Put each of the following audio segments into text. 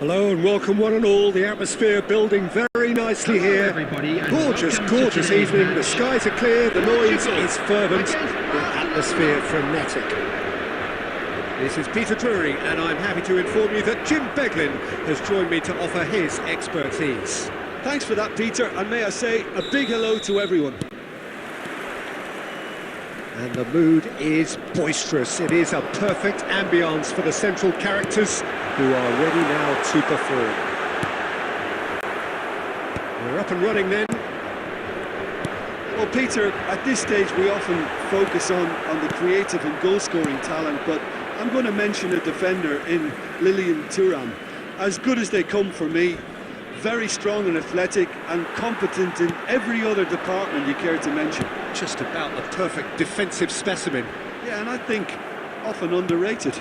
Hello and welcome one and all. The atmosphere building very nicely here. Everybody, Gorgeous evening. The skies are clear, the noise is fervent, the atmosphere frenetic. This is Peter Drury and I'm happy to inform you that Jim Beglin has joined me to offer his expertise. Thanks for that, Peter, and may I say a big hello to everyone. And the mood is boisterous. It is a perfect ambience for the central characters who are ready now to perform. We're up and running then. Well, Peter, at this stage we often focus on the creative and goal-scoring talent, but I'm going to mention a defender in Lilian Thuram. As good as they come for me, very strong and athletic and competent in every other department you care to mention. Just about the perfect defensive specimen. Yeah, and I think often underrated.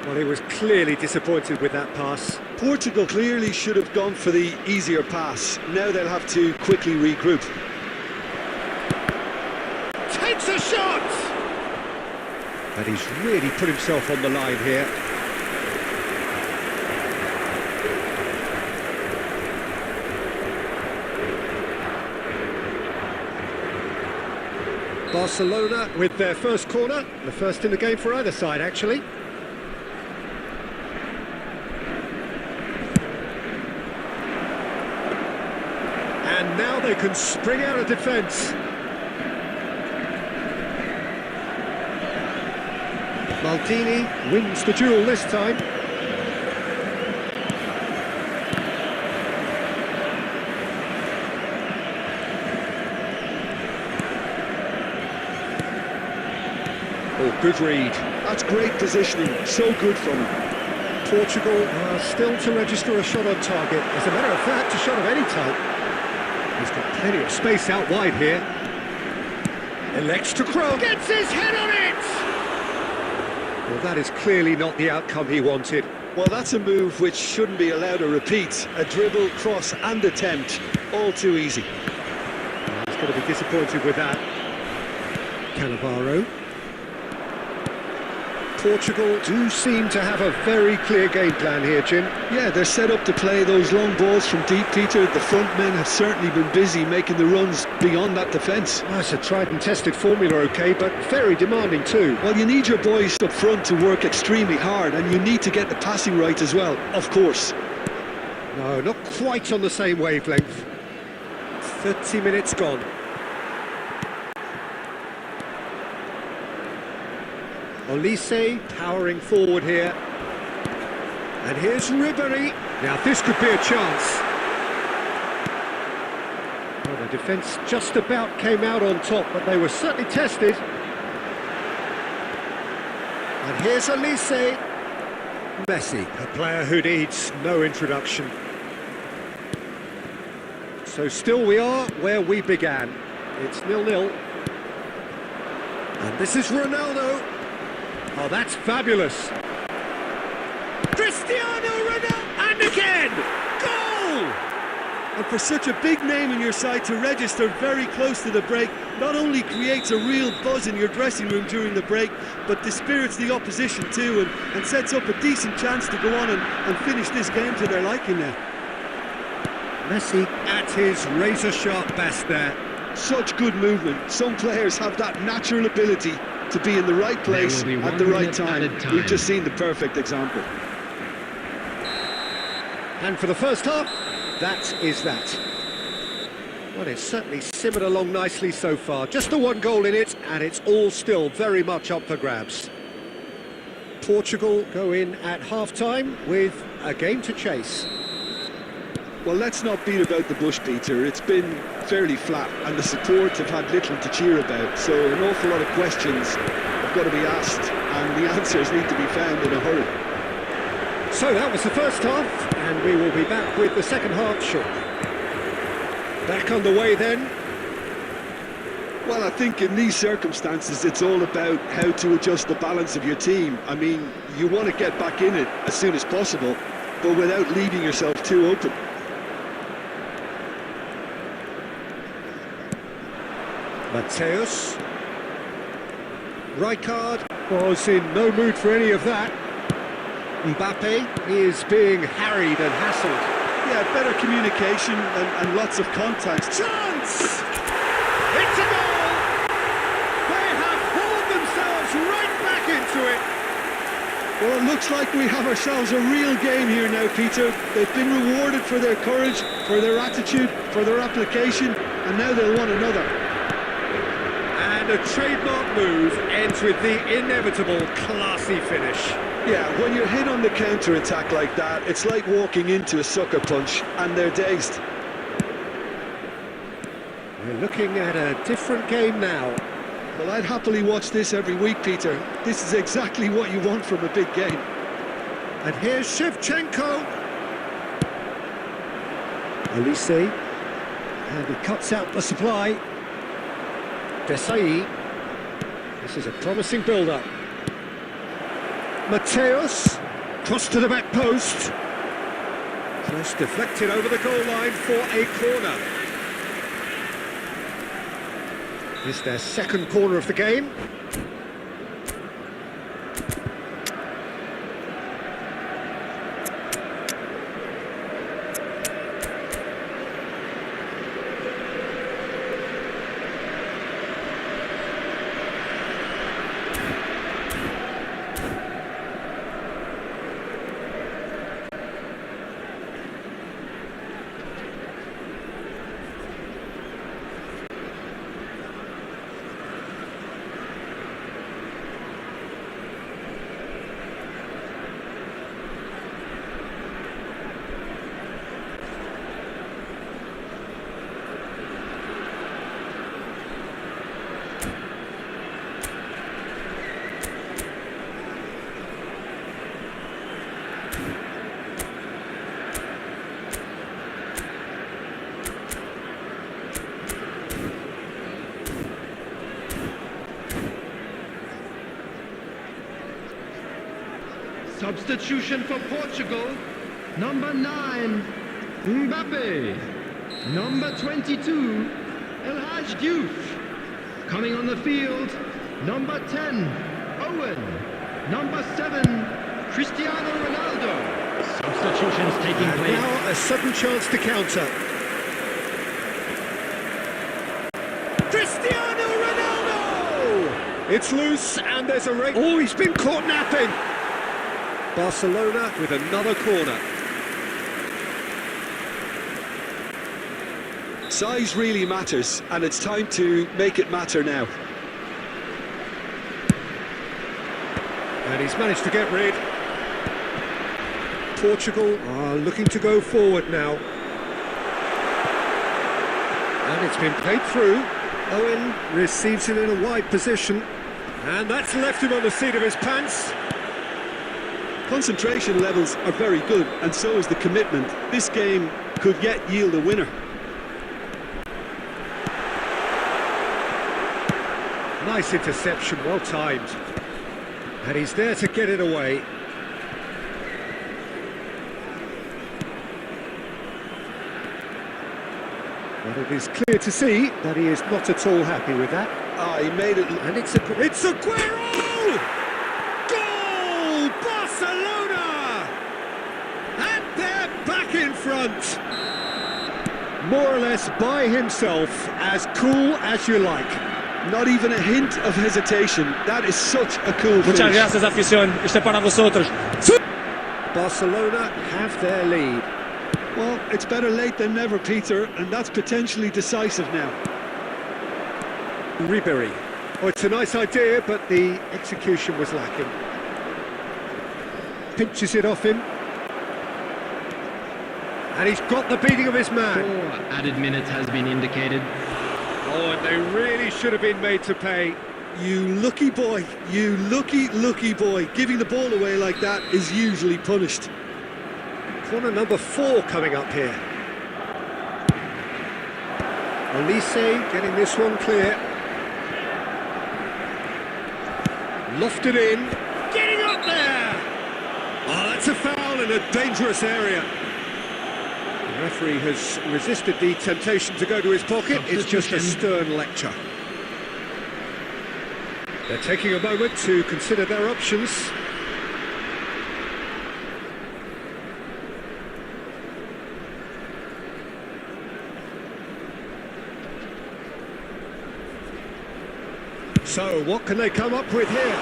Well, he was clearly disappointed with that pass. Portugal clearly should have gone for the easier pass. Now they'll have to quickly regroup. Takes a shot! And he's really put himself on the line here. Barcelona with their first corner, the first in the game for either side actually. And now they can spring out of defence. Maldini wins the duel this time. Oh, good read. That's great positioning, so good from him. Portugal are still to register a shot on target. As a matter of fact, a shot of any type. He's got plenty of space out wide here. Elects to cross. Gets his head on it! Well, that is clearly not the outcome he wanted. Well, that's a move which shouldn't be allowed to repeat. A dribble, cross and attempt, all too easy. He's going to be disappointed with that. Cannavaro. Portugal do seem to have a very clear game plan here, Jim. Yeah, they're set up to play those long balls from deep, Peter. The front men have certainly been busy making the runs beyond that defence. Well, it's a tried and tested formula, OK, but very demanding too. Well, you need your boys up front to work extremely hard, and you need to get the passing right as well, of course. No, not quite on the same wavelength. 30 minutes gone. Olise powering forward here. And here's Ribery. Now this could be a chance. Well, the defence just about came out on top, but they were certainly tested. And here's Olise. Messi, a player who needs no introduction. So still we are where we began. It's 0-0. And this is Ronaldo. Oh, that's fabulous. Cristiano Ronaldo, and again! Goal! And for such a big name in your side to register very close to the break, not only creates a real buzz in your dressing room during the break, but dispirits the opposition too, and sets up a decent chance to go on and finish this game to their liking now. Messi at his razor-sharp best there. Such good movement. Some players have that natural ability to be in the right place at the right time. We've just seen the perfect example. And for the first half, that is that. Well, it's certainly simmered along nicely so far. Just the one goal in it, and it's all still very much up for grabs. Portugal go in at half-time with a game to chase. Well, let's not beat about the bush, Peter. It's been fairly flat, and the support have had little to cheer about. So an awful lot of questions have got to be asked, and the answers need to be found in a hurry. So that was the first half, and we will be back with the second half shortly. Back on the way then. Well, I think in these circumstances, it's all about how to adjust the balance of your team. I mean, you want to get back in it as soon as possible, but without leaving yourself too open. Mateus. Rijkaard was in no mood for any of that. Mbappe is being harried and hassled. Yeah, better communication and lots of contact. Chance! It's a goal! They have hauled themselves right back into it. Well, it looks like we have ourselves a real game here now, Peter. They've been rewarded for their courage, for their attitude, for their application, and now they'll want another. And a trademark move ends with the inevitable classy finish. Yeah, when you're hit on the counter-attack like that, it's like walking into a sucker punch, and they're dazed. We're looking at a different game now. Well, I'd happily watch this every week, Peter. This is exactly what you want from a big game. And here's Shevchenko. Elise. And he cuts out the supply. Desai. This is a promising build-up. Mateus. Cross to the back post. Cross deflected over the goal line for a corner. It's their second corner of the game. Substitution for Portugal, number 9, Mbappe. Number 22, El Hadj Diouf. Coming on the field, number 10, Owen. Number 7, Cristiano Ronaldo. Substitutions taking place. Now a sudden chance to counter. Cristiano Ronaldo! It's loose and there's a rate. Oh, he's been caught napping. Barcelona with another corner. Size really matters, and it's time to make it matter now. And he's managed to get rid. Portugal are looking to go forward now. And it's been played through. Owen receives it in a wide position. And that's left him on the seat of his pants. Concentration levels are very good, and so is the commitment. This game could yet yield a winner. Nice interception, well timed. And he's there to get it away. But it is clear to see that he is not at all happy with that. Ah, he made it. And it's Aguero! Goal! Barcelona! And they're back in front. More or less by himself, as cool as you like. Not even a hint of hesitation. That is such a cool finish. Muchas gracias, afición. Este es para vosotros. Barcelona have their lead. Well, it's better late than never, Peter, and that's potentially decisive now. Ribery. Oh, it's a nice idea, but the execution was lacking. Pinches it off him. And he's got the beating of his man. 4 added minutes has been indicated. Oh, and they really should have been made to pay. You lucky boy, you lucky boy. Giving the ball away like that is usually punished. Corner number 4 coming up here. Elise getting this one clear. Lofted in. Getting up there! Oh, that's a foul in a dangerous area. The referee has resisted the temptation to go to his pocket. It's just a stern lecture. They're taking a moment to consider their options. So, what can they come up with here?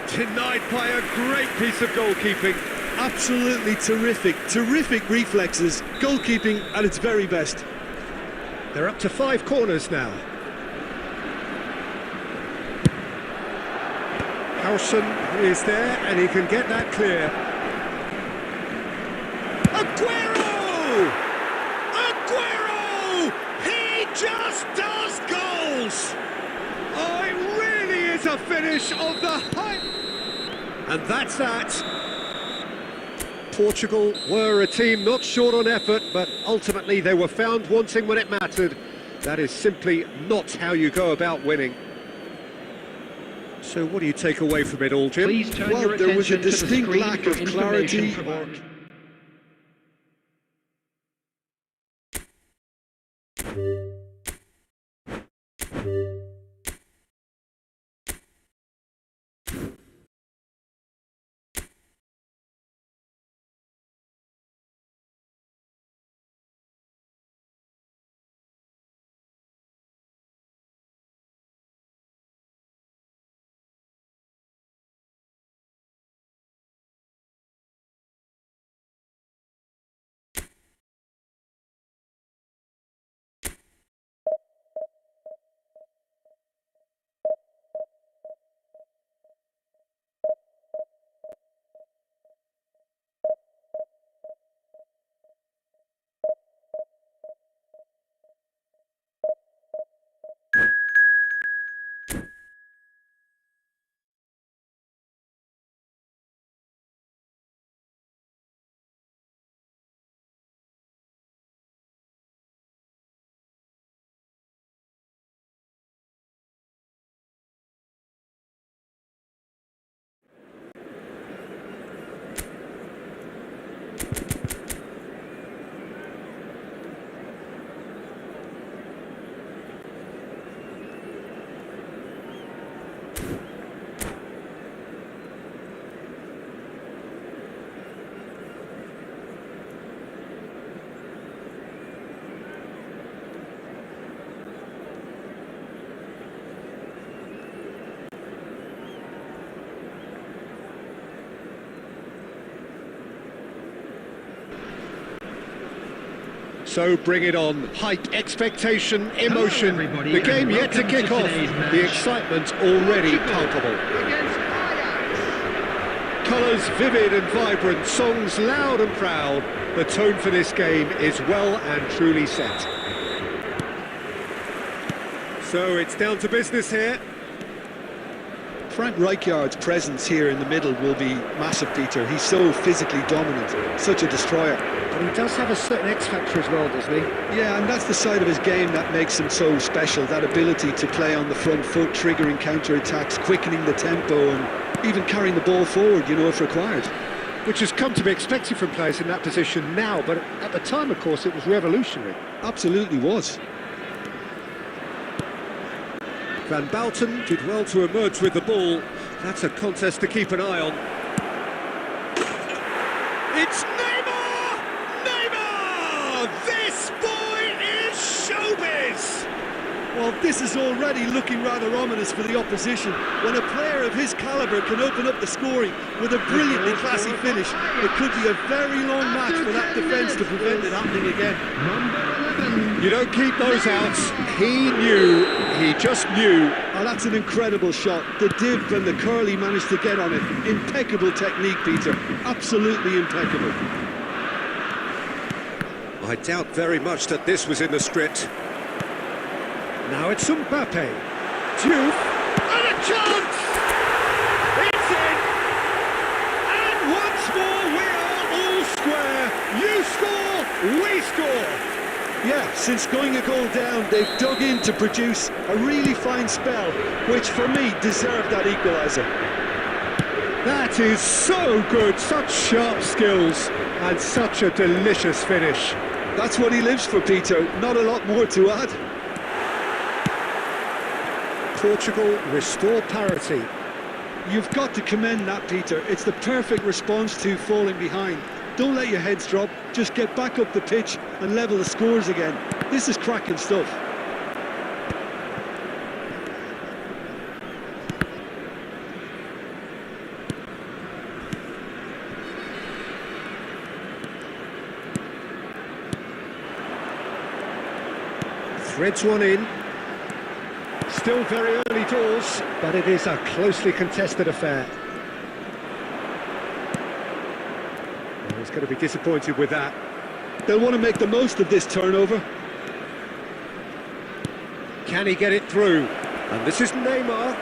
Denied by a great piece of goalkeeping. Absolutely terrific, terrific reflexes, goalkeeping at its very best. They're up to 5 corners now. Howson is there, and he can get that clear. Aguero! Aguero! He just does goals! Oh, it really is a finish of the height. And that's that. Portugal were a team not short on effort, but ultimately they were found wanting when it mattered. That is simply not how you go about winning. So what do you take away from it all, Jim? Please turn Well, your there was a attention to the distinct screen lack for of clarity information or... provided. So bring it on. Hype, expectation, emotion. Hello, everybody, The game and yet to welcome kick to off. today's match. The excitement already Portugal palpable. Against Ajax. Colours vivid and vibrant, songs loud and proud. The tone for this game is well and truly set. So it's down to business here. Frank Rijkaard's presence here in the middle will be massive, Peter. He's so physically dominant, such a destroyer. And he does have a certain X-factor as well, doesn't he? Yeah, and that's the side of his game that makes him so special, that ability to play on the front foot, triggering counter-attacks, quickening the tempo, and even carrying the ball forward, you know, if required. Which has come to be expected from players in that position now, but at the time, of course, it was revolutionary. Absolutely was. Van Bouten did well to emerge with the ball. That's a contest to keep an eye on. It's Neymar! Neymar! This boy is showbiz! Well, this is already looking rather ominous for the opposition. When a player of his calibre can open up the scoring with a brilliantly classy finish, it could be a very long match for that defence to prevent it happening again. Number 11. You don't keep those outs. He knew, he just knew. Oh, that's an incredible shot. The dip and the curl he managed to get on it. Impeccable technique, Peter. Absolutely impeccable. I doubt very much that this was in the script. Now it's Mbappe. Diouf. And a chance! It's in! And once more we are all square. You score, we score. Yeah, since going a goal down, they've dug in to produce a really fine spell, which for me deserved that equaliser. That is so good, such sharp skills, and such a delicious finish. That's what he lives for, Peter. Not a lot more to add. Portugal restore parity. You've got to commend that, Peter. It's the perfect response to falling behind. Don't let your heads drop, just get back up the pitch and level the scores again. This is cracking stuff. Threads one in. Still very early doors, but it is a closely contested affair. Well, he's going to be disappointed with that. They'll want to make the most of this turnover. Can he get it through? And this is Neymar.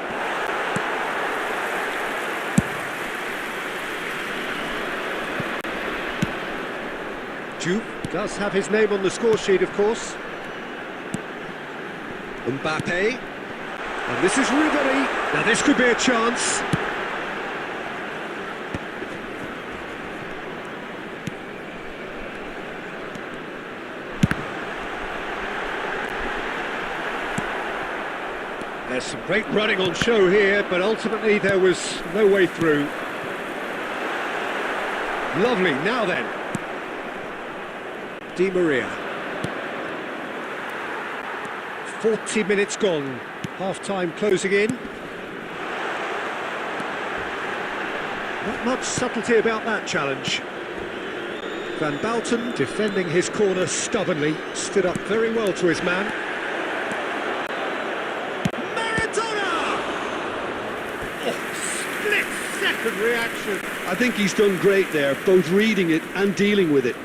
Juve does have his name on the score sheet, of course. Mbappe. And this is Ribery. Now this could be a chance. There's some great running on show here, but ultimately there was no way through. Lovely, now then. Di Maria. 40 minutes gone. Half-time closing in. Not much subtlety about that challenge. Van Bouten, defending his corner stubbornly, stood up very well to his man. Split-second reaction. I think he's done great there, both reading it and dealing with it.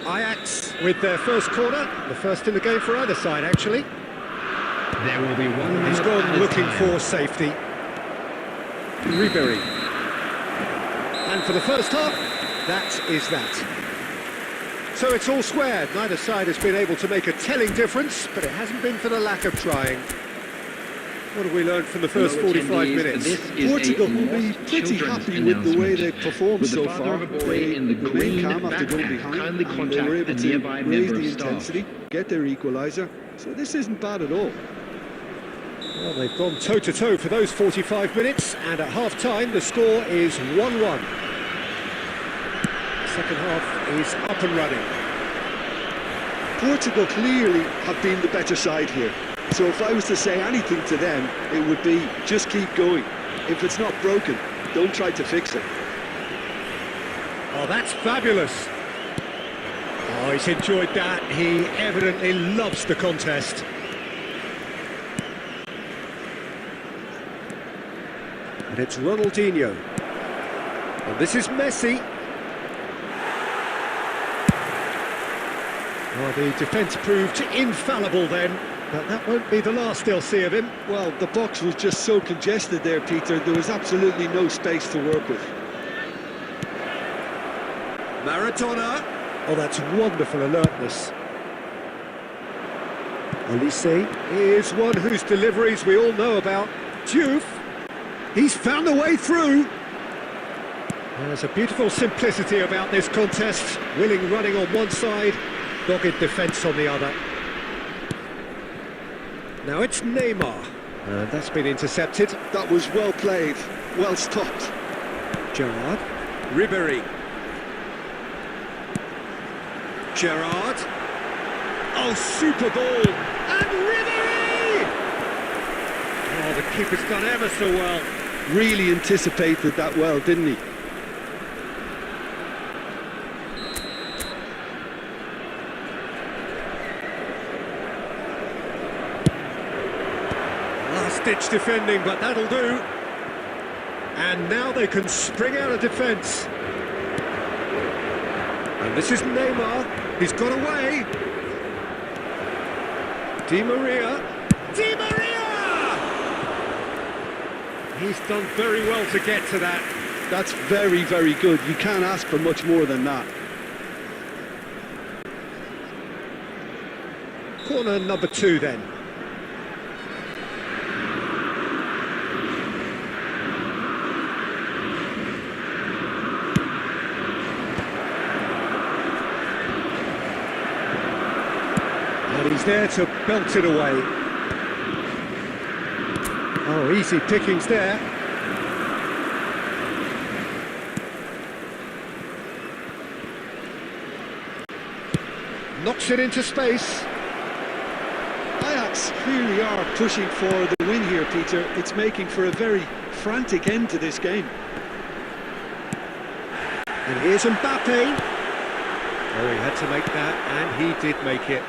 Ajax with their first corner, the first in the game for either side, actually. There will be one. He's gone looking for safety. Ribery. And for the first half, that is that. So it's all squared. Neither side has been able to make a telling difference, but it hasn't been for the lack of trying. What have we learned from the first 45 minutes? Portugal will be pretty happy with the way they've performed so far. They remain calm after going behind, and they were able to raise the intensity, get their equaliser. So this isn't bad at all. Well, they've gone toe-to-toe for those 45 minutes, and at half-time the score is 1-1. The second half is up and running. Portugal clearly have been the better side here. So if I was to say anything to them, it would be just keep going. If it's not broken, don't try to fix it. Oh, that's fabulous. Oh, he's enjoyed that. He evidently loves the contest. And it's Ronaldinho. And this is Messi. Oh, the defence proved infallible then. But that won't be the last they'll see of him. Well, the box was just so congested there, Peter. There was absolutely no space to work with. Maradona. Oh, that's wonderful alertness. Olise is one whose deliveries we all know about. Juve. He's found a way through. There's a beautiful simplicity about this contest. Willing running on one side, dogged defence on the other. Now it's Neymar, and that's been intercepted. That was well played, well stopped. Gerrard, Ribery. Gerrard. Oh, super ball, and Ribery! Oh, the keeper's done ever so well. Really anticipated that well, didn't he? Last-ditch defending, but that'll do. And now they can spring out of defence. And this is Neymar. He's got away. Di Maria. Di Maria! He's done very well to get to that. That's very, very good. You can't ask for much more than that. Corner number 2 then. And he's there to belt it away. Oh, easy pickings there. Knocks it into space. Ajax Blacks clearly are pushing for the win here, Peter. It's making for a very frantic end to this game. And here's Mbappe. Oh, he had to make that, and he did make it.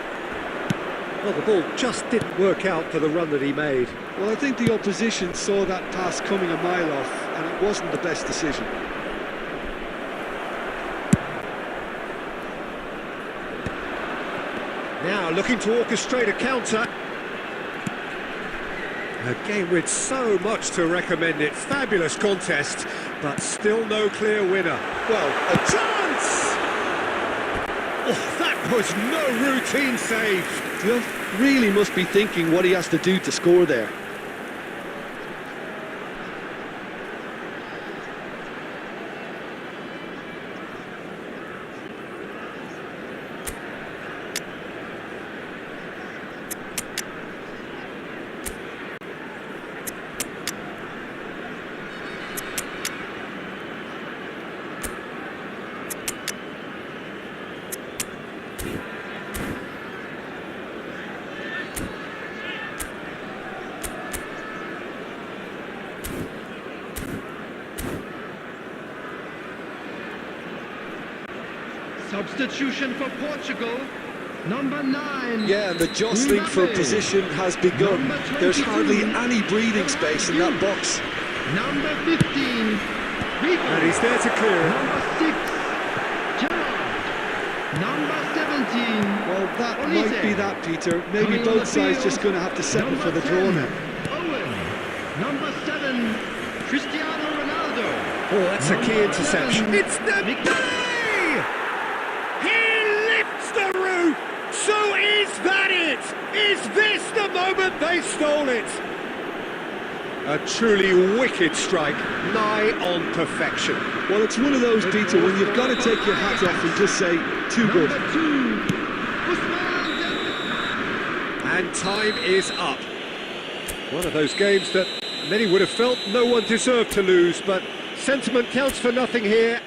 Well, the ball just didn't work out for the run that he made. Well, I think the opposition saw that pass coming a mile off, and it wasn't the best decision. Now looking to orchestrate a counter. A game with so much to recommend it. Fabulous contest, but still no clear winner. Well, a chance! Oh, that was no routine save. Duff really must be thinking what he has to do to score there. Substitution for Portugal, number 9. Yeah, and the jostling for position has begun. There's hardly any breathing space in that box. Number 15, Rico. And he's there to clear it. Number 6, Gerrard. Number 17, Well, that Olise. might be that, Peter. Maybe Coming on both the sides field, just going to have to settle number for the 10, draw now. Owen. Number 7, Cristiano Ronaldo. Oh, that's a key Number interception. 11, It's the Nick- day! He lifts the roof! So is that it? Is this the moment they stole it? A truly wicked strike, nigh on perfection. Well, it's one of those, Peter, when you've got to take your hat off and just say, too good. Number 2, Ousmane Dembélé. And time is up. One of those games that many would have felt no one deserved to lose, but sentiment counts for nothing here.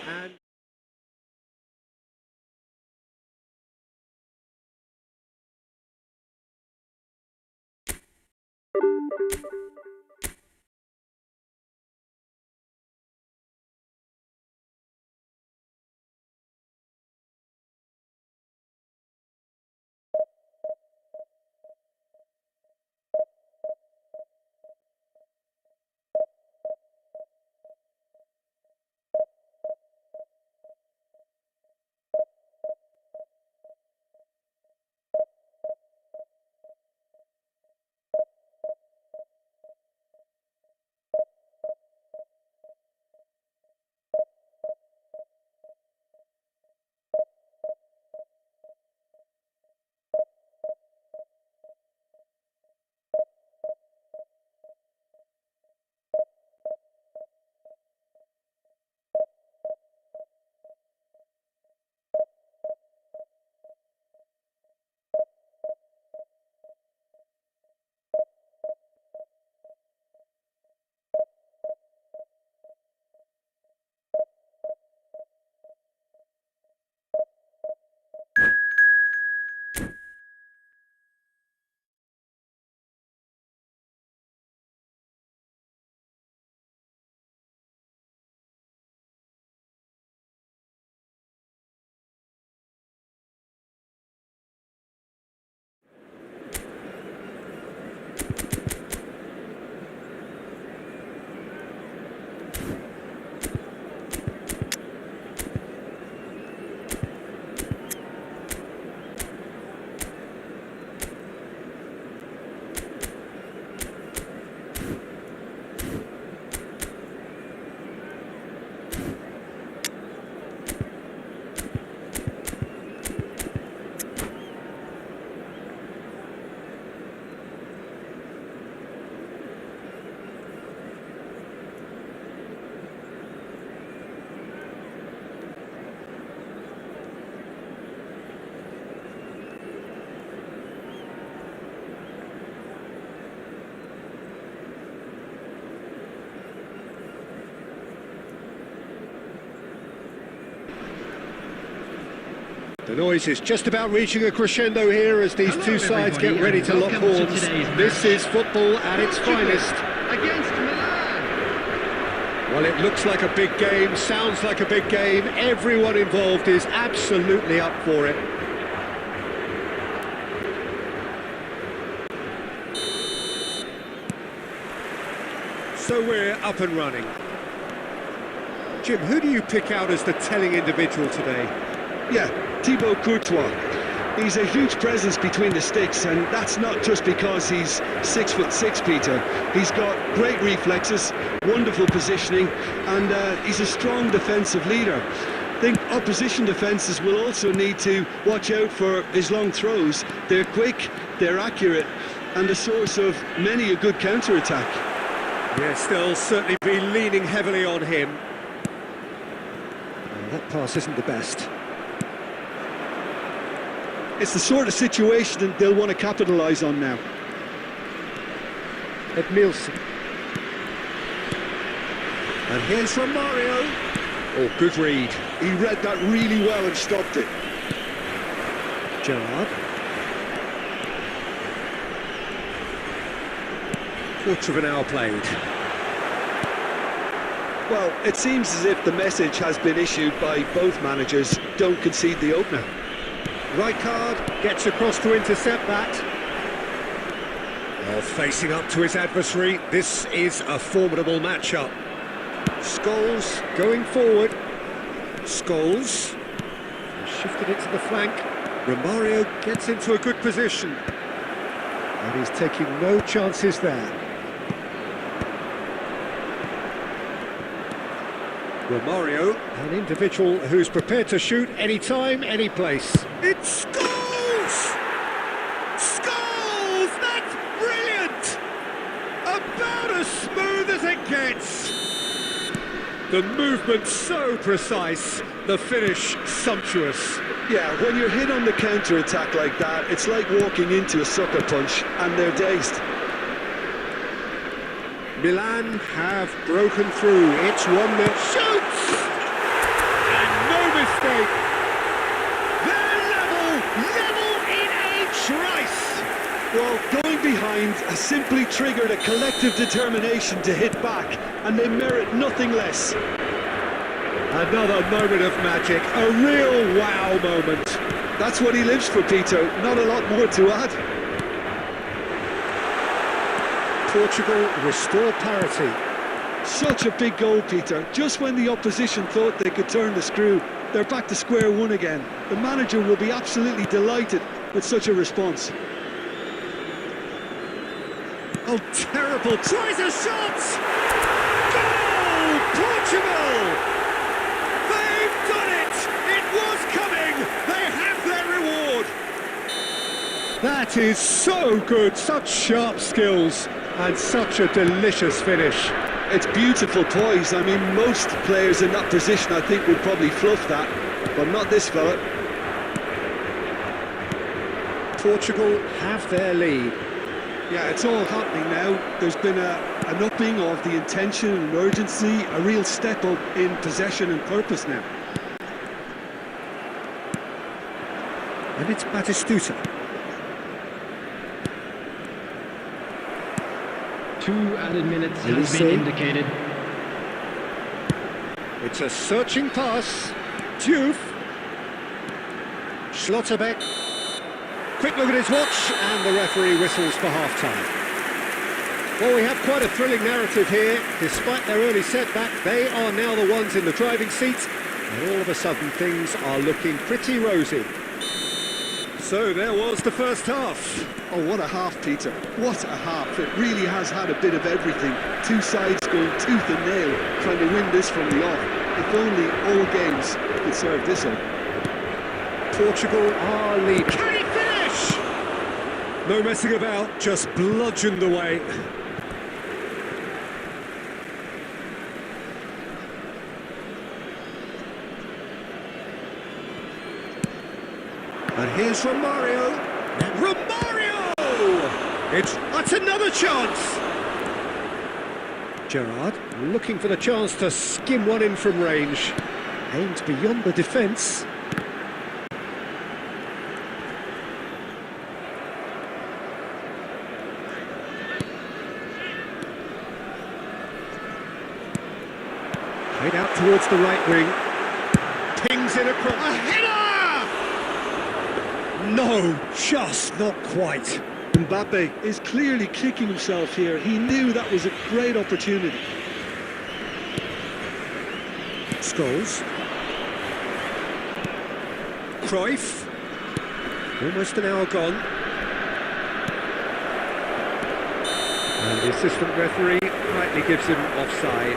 The noise is just about reaching a crescendo here as these two sides get ready to lock horns. This is football at its finest. Against Milan. Well, it looks like a big game, sounds like a big game. Everyone involved is absolutely up for it. So we're up and running. Jim, who do you pick out as the telling individual today? Yeah, Thibaut Courtois. He's a huge presence between the sticks, and that's not just because he's 6'6", Peter. He's got great reflexes, wonderful positioning, and he's a strong defensive leader. I think opposition defences will also need to watch out for his long throws. They're quick, they're accurate, and a source of many a good counter-attack. Yes, they'll certainly be leaning heavily on him. Well, that pass isn't the best. It's the sort of situation that they'll want to capitalise on now. Edmilson. And here's from Mario. Oh, good read. He read that really well and stopped it. Gerrard. Quarter of an hour played. Well, it seems as if the message has been issued by both managers: don't concede the opener. Rijkaard gets across to intercept that. Well, facing up to his adversary, this is a formidable matchup. Scholes going forward. Scholes shifted it to the flank. Romario gets into a good position. And he's taking no chances there. Romario, an individual who's prepared to shoot any time, any place. It's Scholes! Scholes! That's brilliant! About as smooth as it gets. The movement so precise, the finish sumptuous. Yeah, when you're hit on the counter-attack like that, it's like walking into a sucker punch, and they're dazed. Milan have broken through. It's 1-0. Shoots! And no mistake. They're level in a trice. Well, going behind has simply triggered a collective determination to hit back, and they merit nothing less. Another moment of magic, a real wow moment. That's what he lives for, Peter. Not a lot more to add. Portugal restore parity. Such a big goal, Peter. Just when the opposition thought they could turn the screw, they're back to square one again. The manager will be absolutely delighted with such a response. Oh, terrible. Tries a shot! Goal! Portugal! They've done it! It was coming! They have their reward! That is so good. Such sharp skills. And such a delicious finish. It's beautiful poise. I mean, most players in that position, I think, would probably fluff that, but not this fella. Portugal have their lead. Yeah, it's all happening now. There's been an upping of the intention and urgency, a real step up in possession and purpose now. And it's Batistuta. 2 added minutes has been indicated. It's a searching pass. Diouf. Schlotterbeck. Quick look at his watch, and the referee whistles for half-time. Well, we have quite a thrilling narrative here. Despite their early setback, they are now the ones in the driving seat, and all of a sudden things are looking pretty rosy. So there was the first half. Oh, what a half, Peter. What a half. It really has had a bit of everything. Two sides going tooth and nail, trying to win this from the off. If only all games could serve this up. Portugal are lead. Can he finish? No messing about, just bludgeoned away. And here's Romario. Romario! That's another chance! Gerrard looking for the chance to skim one in from range. Aimed beyond the defence. towards the right wing. Pings in across. A header! No, just not quite. Mbappe is clearly kicking himself here. He knew that was a great opportunity. Scholes. Cruyff. Almost an hour gone. And the assistant referee rightly gives him offside.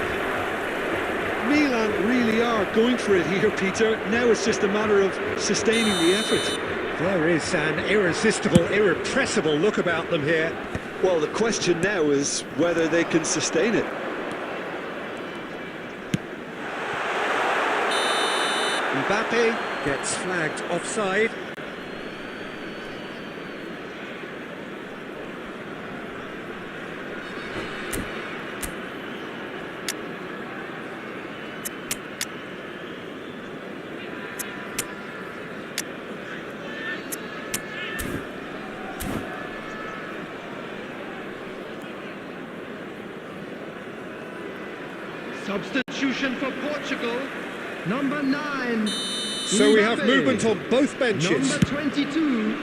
Milan really are going for it here, Peter. Now it's just a matter of sustaining the effort. There is an irresistible, irrepressible look about them here. Well, the question now is whether they can sustain it. Mbappe gets flagged offside. Substitution for Portugal. Number 9. So we have Mbappe. movement on both benches. Number 22.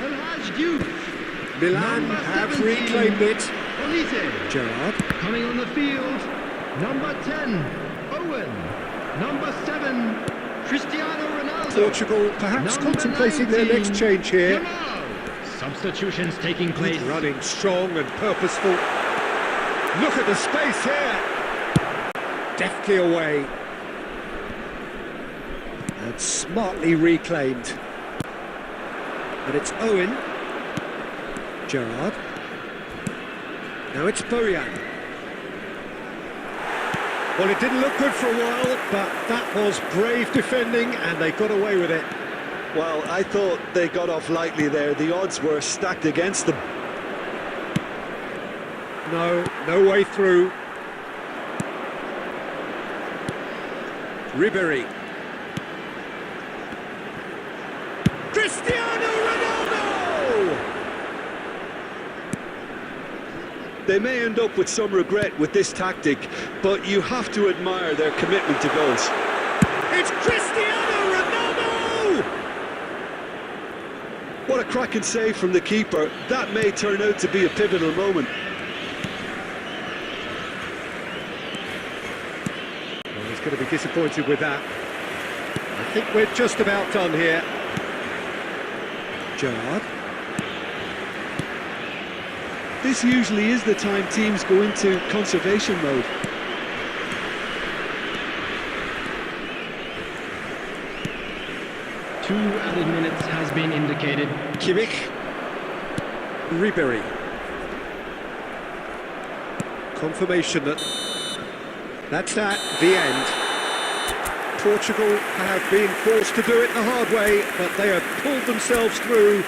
El Hadj Diouf. Milan Number have 17, reclaimed it. Olise. Gerrard. Coming on the field. Number 10. Owen. Number 7. Cristiano Ronaldo. Portugal perhaps Number contemplating their 19, next change here. Yamal. Substitutions taking place. Running strong and purposeful. Look at the space here. Deftly away. And smartly reclaimed. And it's Owen. Gerrard. Now it's Bojan. Well, it didn't look good for a while, but that was brave defending and they got away with it. Well, I thought they got off lightly there. The odds were stacked against them. No way through. Ribéry. Cristiano Ronaldo! They may end up with some regret with this tactic, but you have to admire their commitment to goals. It's Cristiano Ronaldo! What a cracking save from the keeper. That may turn out to be a pivotal moment. Well, he's going to be disappointed with that. I think we're just about done here. Gerrard. This usually is the time teams go into conservation mode. Two added minutes has been indicated. Kimmich. Ribéry. Confirmation that that's the end. Portugal have been forced to do it the hard way, but they have pulled themselves through.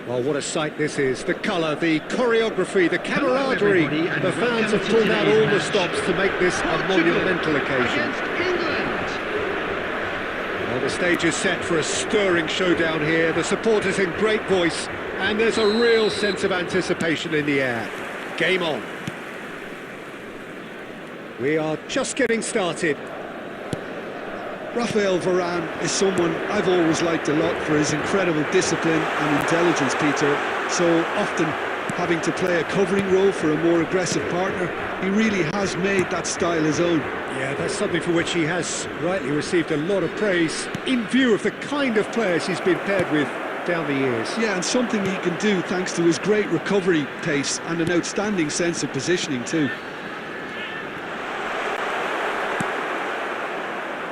Well, what a sight this is. The colour, the choreography, the camaraderie. everybody, and The fans welcome have to pulled out today's all the match. stops to make this a Portugal monumental occasion. against England. Well, the stage is set for a stirring showdown here. The supporters in great voice, and there's a real sense of anticipation in the air. Game on. We are just getting started. Rafael Varane is someone I've always liked a lot for his incredible discipline and intelligence, Peter. So often having to play a covering role for a more aggressive partner, he really has made that style his own. Yeah, that's something for which he has rightly received a lot of praise in view of the kind of players he's been paired with down the years. Yeah, and something he can do thanks to his great recovery pace and an outstanding sense of positioning too.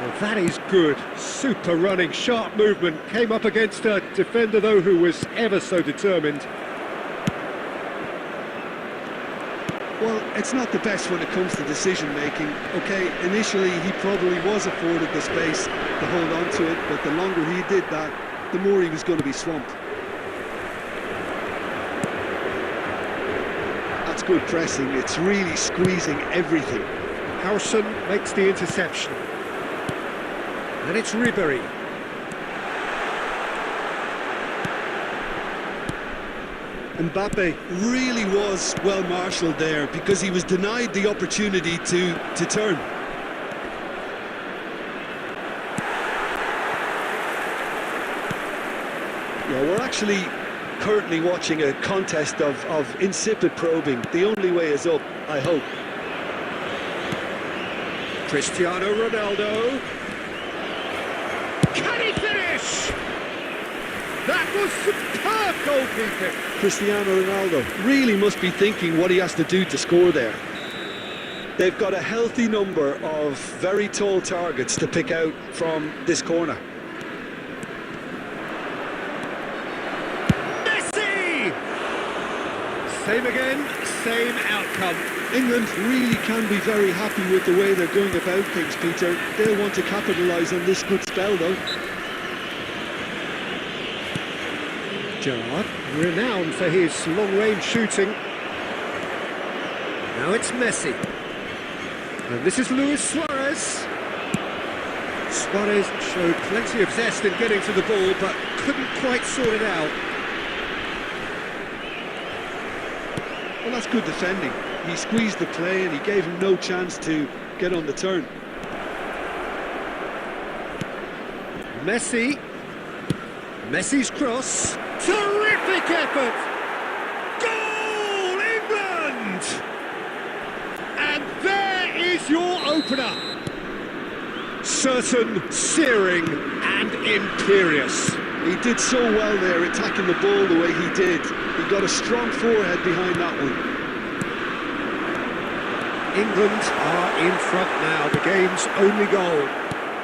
Well, that is good. Super running, sharp movement. Came up against a defender, though, who was ever so determined. Well, it's not the best when it comes to decision-making. Okay, initially he probably was afforded the space to hold on to it, but the longer he did that, the more he was going to be swamped. That's good pressing. It's really squeezing everything. Harrison makes the interception. And it's Ribery. Mbappe really was well marshalled there because he was denied the opportunity to turn. Yeah, we're actually currently watching a contest of insipid probing. The only way is up, I hope. Cristiano Ronaldo. Can he finish? That was superb goalkeeping. Cristiano Ronaldo really must be thinking what he has to do to score there. They've got a healthy number of very tall targets to pick out from this corner. Messi! Same again, same outcome. England really can be very happy with the way they're going about things, Peter. They'll want to capitalise on this good spell, though. Gerrard, renowned for his long-range shooting. Now it's Messi. And this is Luis Suarez. Suarez showed plenty of zest in getting to the ball, but couldn't quite sort it out. Well, that's good defending. He squeezed the play and he gave him no chance to get on the turn. Messi. Messi's cross. Terrific effort! Goal, England! And there is your opener. Certain, searing and imperious. He did so well there, attacking the ball the way he did. He got a strong forehead behind that one. England are in front now, the game's only goal.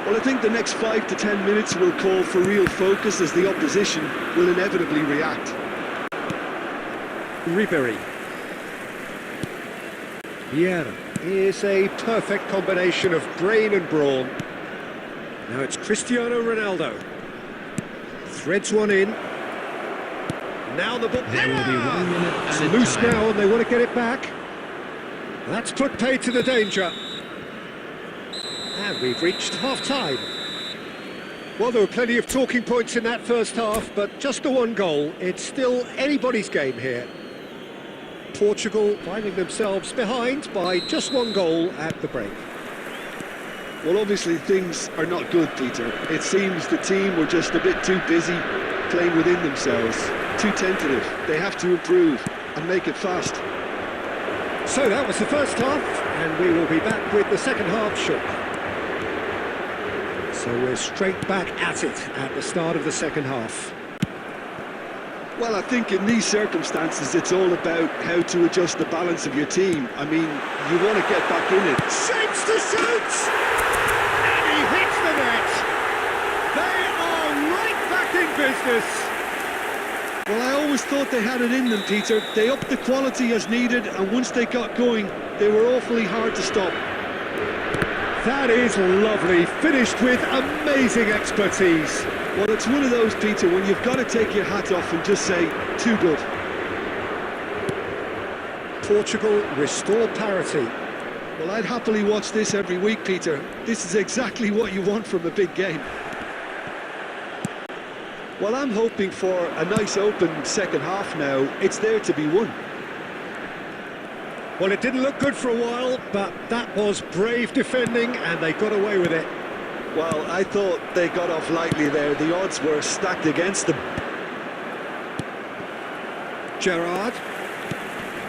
Well, I think the next 5 to 10 minutes will call for real focus as the opposition will inevitably react. Ribery. Vieira is a perfect combination of brain and brawn. Now it's Cristiano Ronaldo. Threads one in. Now the ball. There will be 1 minute It's added loose time. now and they want to get it back. That's put paid to the danger. And we've reached half-time. Well, there were plenty of talking points in that first half, but just the one goal. It's still anybody's game here. Portugal finding themselves behind by just one goal at the break. Well, obviously things are not good, Peter. It seems the team were just a bit too busy playing within themselves. Too tentative. They have to improve and make it fast. So that was the first half, and we will be back with the second half shortly. So we're straight back at it at the start of the second half. Well, I think in these circumstances it's all about how to adjust the balance of your team. I mean, you want to get back in it. Shapes to shoot! And he hits the net! They are right back in business! Well, I always thought they had it in them, Peter. They upped the quality as needed, and once they got going, they were awfully hard to stop. That is lovely, finished with amazing expertise. Well, it's one of those, Peter, when you've got to take your hat off and just say, too good. Portugal restore parity. Well, I'd happily watch this every week, Peter. This is exactly what you want from a big game. Well, I'm hoping for a nice open second half now. It's there to be won. Well, it didn't look good for a while, but that was brave defending and they got away with it. Well, I thought they got off lightly there. The odds were stacked against them. Gerrard.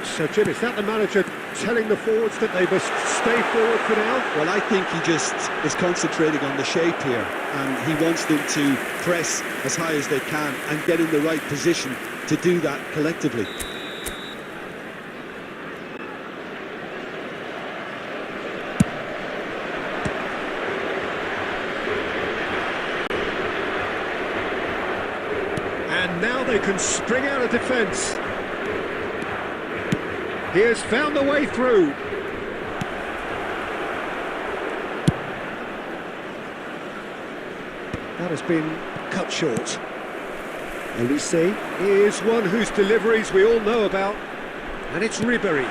So, Jim, is that the manager telling the forwards that they must stay forward for now? Well, I think he just is concentrating on the shape here, and he wants them to press as high as they can and get in the right position to do that collectively. And now they can spring out of defence. He has found the way through. That has been cut short. Elise, here's one whose deliveries we all know about, and it's Ribéry.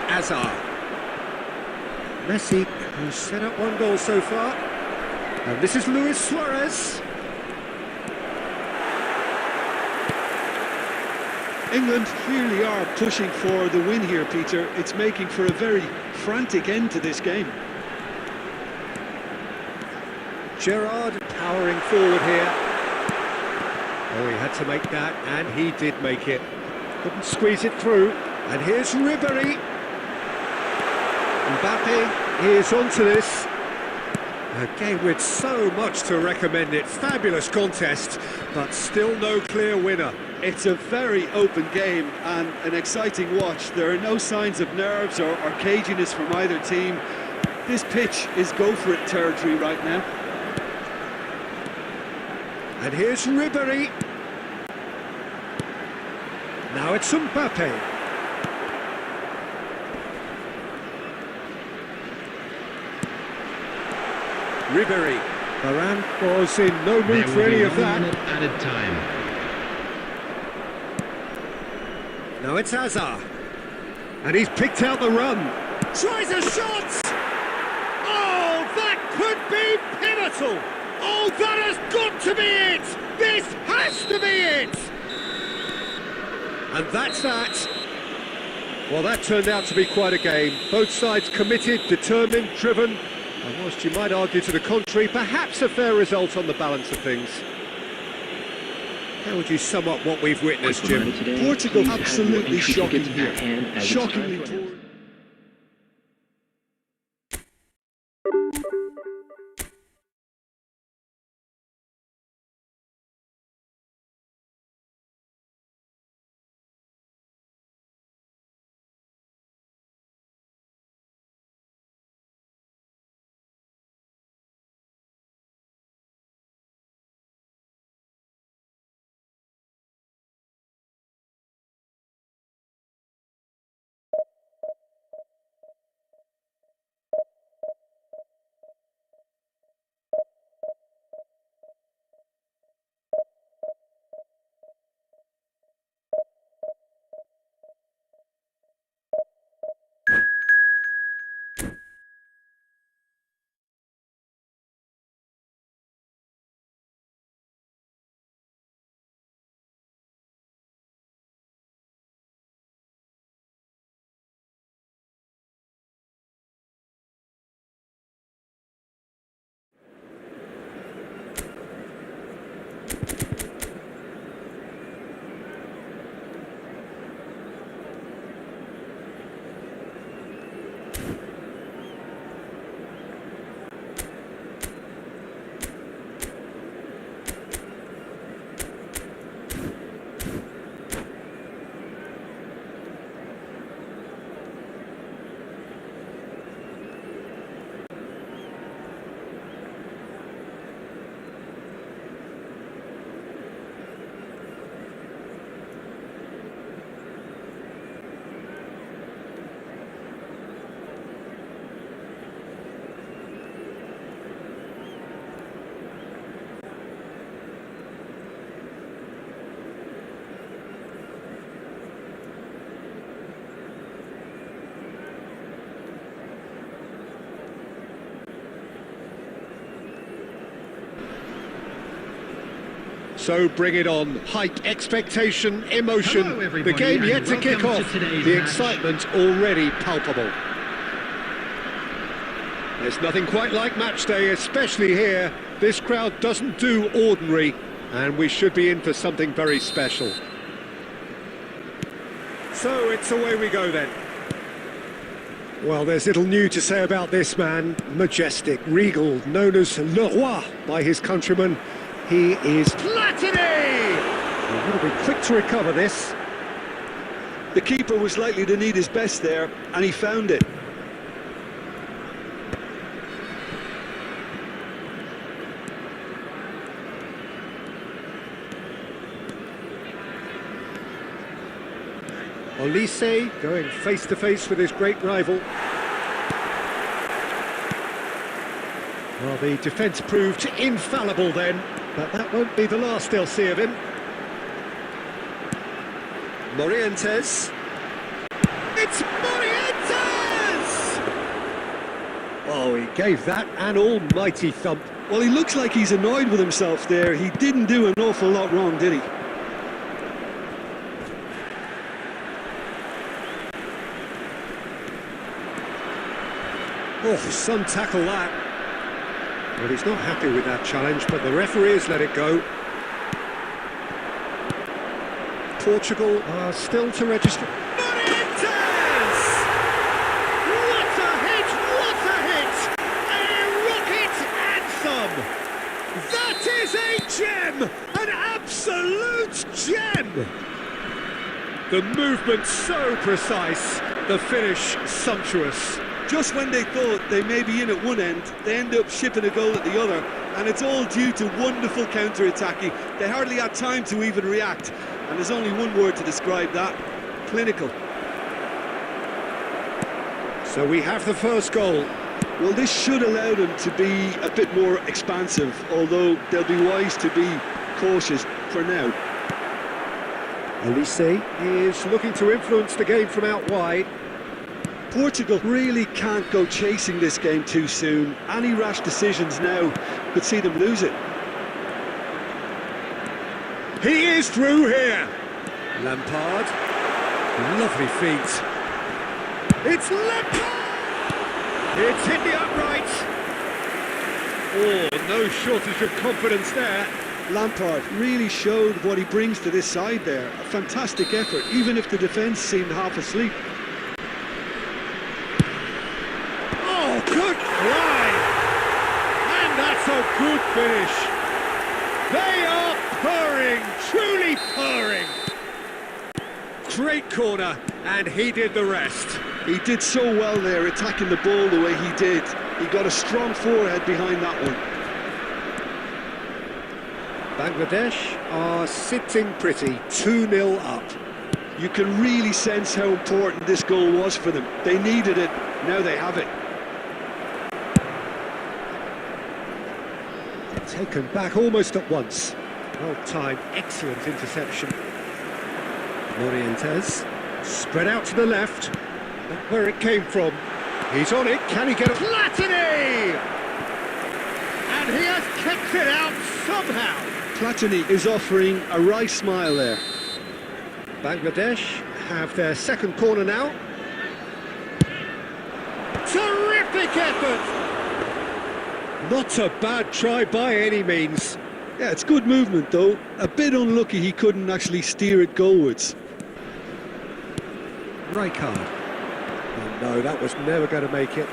Hazard. Messi, who's set up one goal so far. And this is Luis Suarez. England clearly are pushing for the win here, Peter. It's making for a very frantic end to this game. Gerrard powering forward here. Oh, he had to make that, and he did make it. Couldn't squeeze it through. And here's Ribéry. Mbappe is onto this. A game with so much to recommend it. Fabulous contest, but still no clear winner. It's a very open game and an exciting watch. There are no signs of nerves or caginess from either team. This pitch is go-for-it territory right now. And here's Ribéry. Now it's Mbappe. Ribéry. Varane was in no mood for any of that. Added time. Now it's Hazard. And he's picked out the run. Tries a shot! Oh, that could be pivotal! Oh, that has got to be it! This has to be it! And that's that. Well, that turned out to be quite a game. Both sides committed, determined, driven. And whilst you might argue to the contrary, perhaps a fair result on the balance of things. How would you sum up what we've witnessed, Jim? Portugal absolutely shocking here. Shockingly poor. So bring it on. Hype, expectation, emotion. Hello, The everybody, game and yet to kick welcome off. to today's The match. excitement already palpable. There's nothing quite like match day, especially here. This crowd doesn't do ordinary, and we should be in for something very special. So it's away we go then. Well, there's little new to say about this man. Majestic, regal, known as Le Roi by his countrymen. He is Platini! He's going to be quick to recover this. The keeper was likely to need his best there, and he found it. Olise going face-to-face with his great rival. Well, the defence proved infallible then, but that won't be the last they'll see of him. Morientes. It's Morientes! Oh, he gave that an almighty thump. Well, he looks like he's annoyed with himself there. He didn't do an awful lot wrong, did he? Oh, some tackle that. Well, he's not happy with that challenge, but the referee has let it go. Portugal are still to register. Morientes! What a hit! What a hit! A rocket anthem! That is a gem! An absolute gem! The movement so precise, the finish sumptuous. Just when they thought they may be in at one end, they end up shipping a goal at the other, and it's all due to wonderful counter-attacking. They hardly had time to even react, and there's only one word to describe that: clinical. So we have the first goal. Well, this should allow them to be a bit more expansive, although they'll be wise to be cautious for now. Olise is looking to influence the game from out wide. Portugal really can't go chasing this game too soon. Any rash decisions now could see them lose it. He is through here. Lampard. Lovely feet. It's Lampard! It's hit the upright. Oh, no shortage of confidence there. Lampard really showed what he brings to this side there. A fantastic effort, even if the defence seemed half asleep. Oh, good try! And that's a good finish. They are purring, truly purring. Great corner, and he did the rest. He did so well there, attacking the ball the way he did. He got a strong forehead behind that one. Bangladesh are sitting pretty, 2-0 up. You can really sense how important this goal was for them. They needed it, now they have it. Taken back almost at once. Well timed, excellent interception. Morientes, spread out to the left. Not where it came from. He's on it, can he get it? Platini! And he has kept it out somehow. Platini is offering a wry smile there. Bangladesh have their second corner now. Terrific effort! Not a bad try by any means. Yeah, it's good movement though. A bit unlucky he couldn't actually steer it goalwards. Rijkaard. Oh no, that was never going to make it.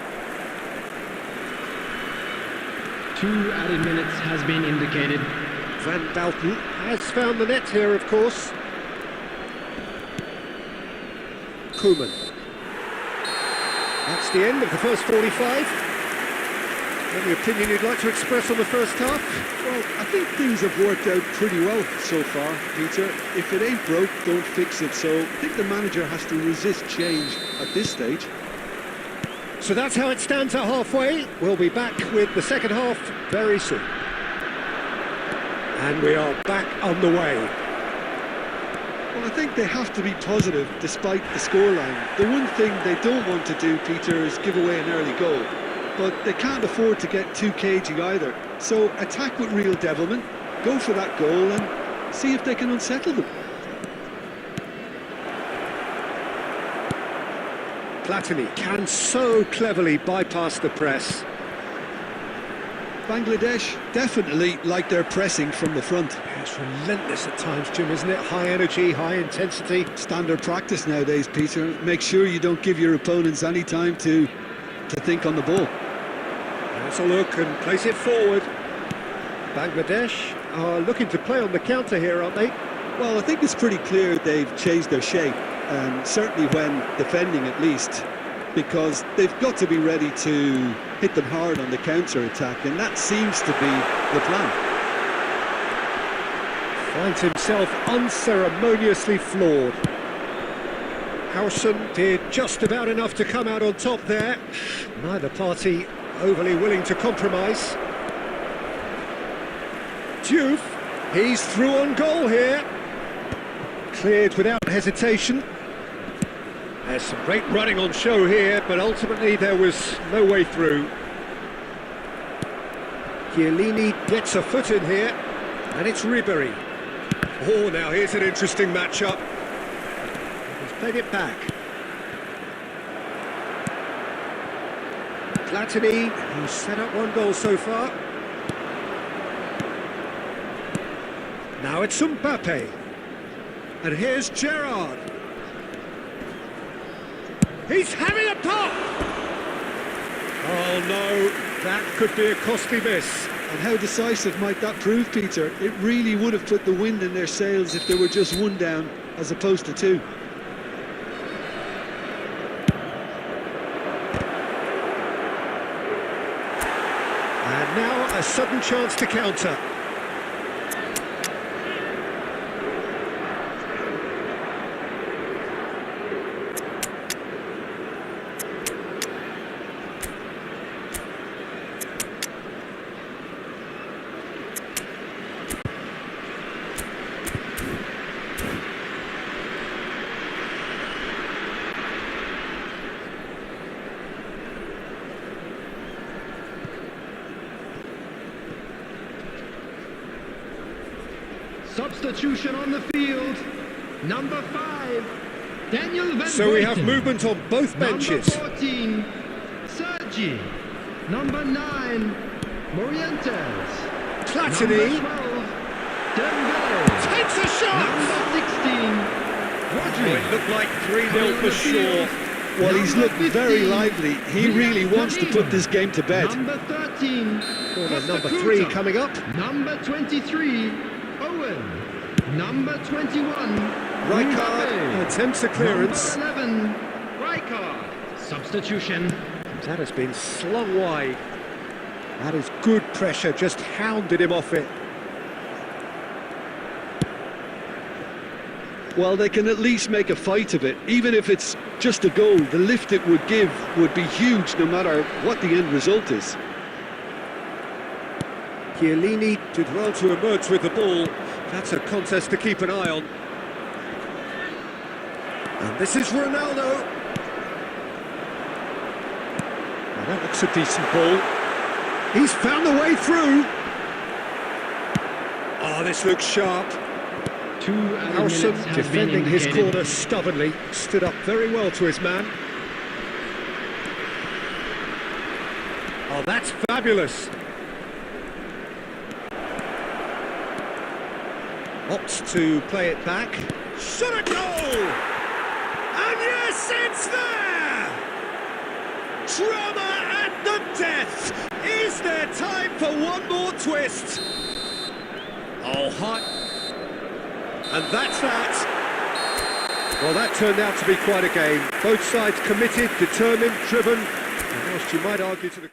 2 added minutes has been indicated. Van Dalton has found the net here, of course. Koeman. That's the end of the first 45. Any opinion you'd like to express on the first half? Well, I think things have worked out pretty well so far, Peter. If it ain't broke, don't fix it. So I think the manager has to resist change at this stage. So that's how it stands at halfway. We'll be back with the second half very soon. And we are back on the way. Well, I think they have to be positive despite the scoreline. The one thing they don't want to do, Peter, is give away an early goal. But they can't afford to get too cagey either. So attack with real devilment, go for that goal and see if they can unsettle them. Platini can so cleverly bypass the press. Bangladesh definitely like their pressing from the front. Yeah, it's relentless at times, Jim, isn't it? High energy, high intensity. Standard practice nowadays, Peter. Make sure you don't give your opponents any time to think on the ball. Let's a look and place it forward. Bangladesh are looking to play on the counter here, aren't they? Well, I think it's pretty clear they've changed their shape, certainly when defending at least, because they've got to be ready to hit them hard on the counter-attack, and that seems to be the plan. Finds himself unceremoniously floored. Howson did just about enough to come out on top there. Neither party overly willing to compromise. Diouf, he's through on goal here. Cleared without hesitation. There's some great running on show here, but ultimately there was no way through. Chiellini gets a foot in here, and it's Ribéry. Oh, now here's an interesting matchup. He's played it back. Platini, who's set up one goal so far. Now it's Mbappe. And here's Gerrard. He's having a pop! Oh no, that could be a costly miss. And how decisive might that prove, Peter? It really would have put the wind in their sails if they were just one down as opposed to two. And now a sudden chance to counter. Substitution on the field. Number 5, Daniel Van So we have Buiten. movement on both benches. Number 14, Sergi. Number 9, Morientes. Platini Number 12, Dembele. takes a shot! Number 16, Rodri. It looked like 3-0 for sure. Well, he's looked Number very 15, lively. He really wants to put this game to bed. Number 13, Corner Costa number Curta. 3 coming up. Number 23, Owen. Number 21, Rijkaard Mbappe. attempts a clearance. Number 11, Rijkaard. Substitution. That has been slung wide. That is good pressure, just hounded him off it. Well, they can at least make a fight of it. Even if it's just a goal, the lift it would give would be huge no matter what the end result is. Chiellini did well to emerge with the ball. That's a contest to keep an eye on. And this is Ronaldo. Now that looks a decent ball. He's found the way through. Oh, this looks sharp. 2 added Howson, minutes has been defending his indicated. corner stubbornly, stood up very well to his man. Oh, that's fabulous. Opts to play it back. Shot a goal! And yes, it's there! Drama at the death! Is there time for one more twist? Oh, hot. And that's that. Well, that turned out to be quite a game. Both sides committed, determined, driven, and whilst you might argue to the...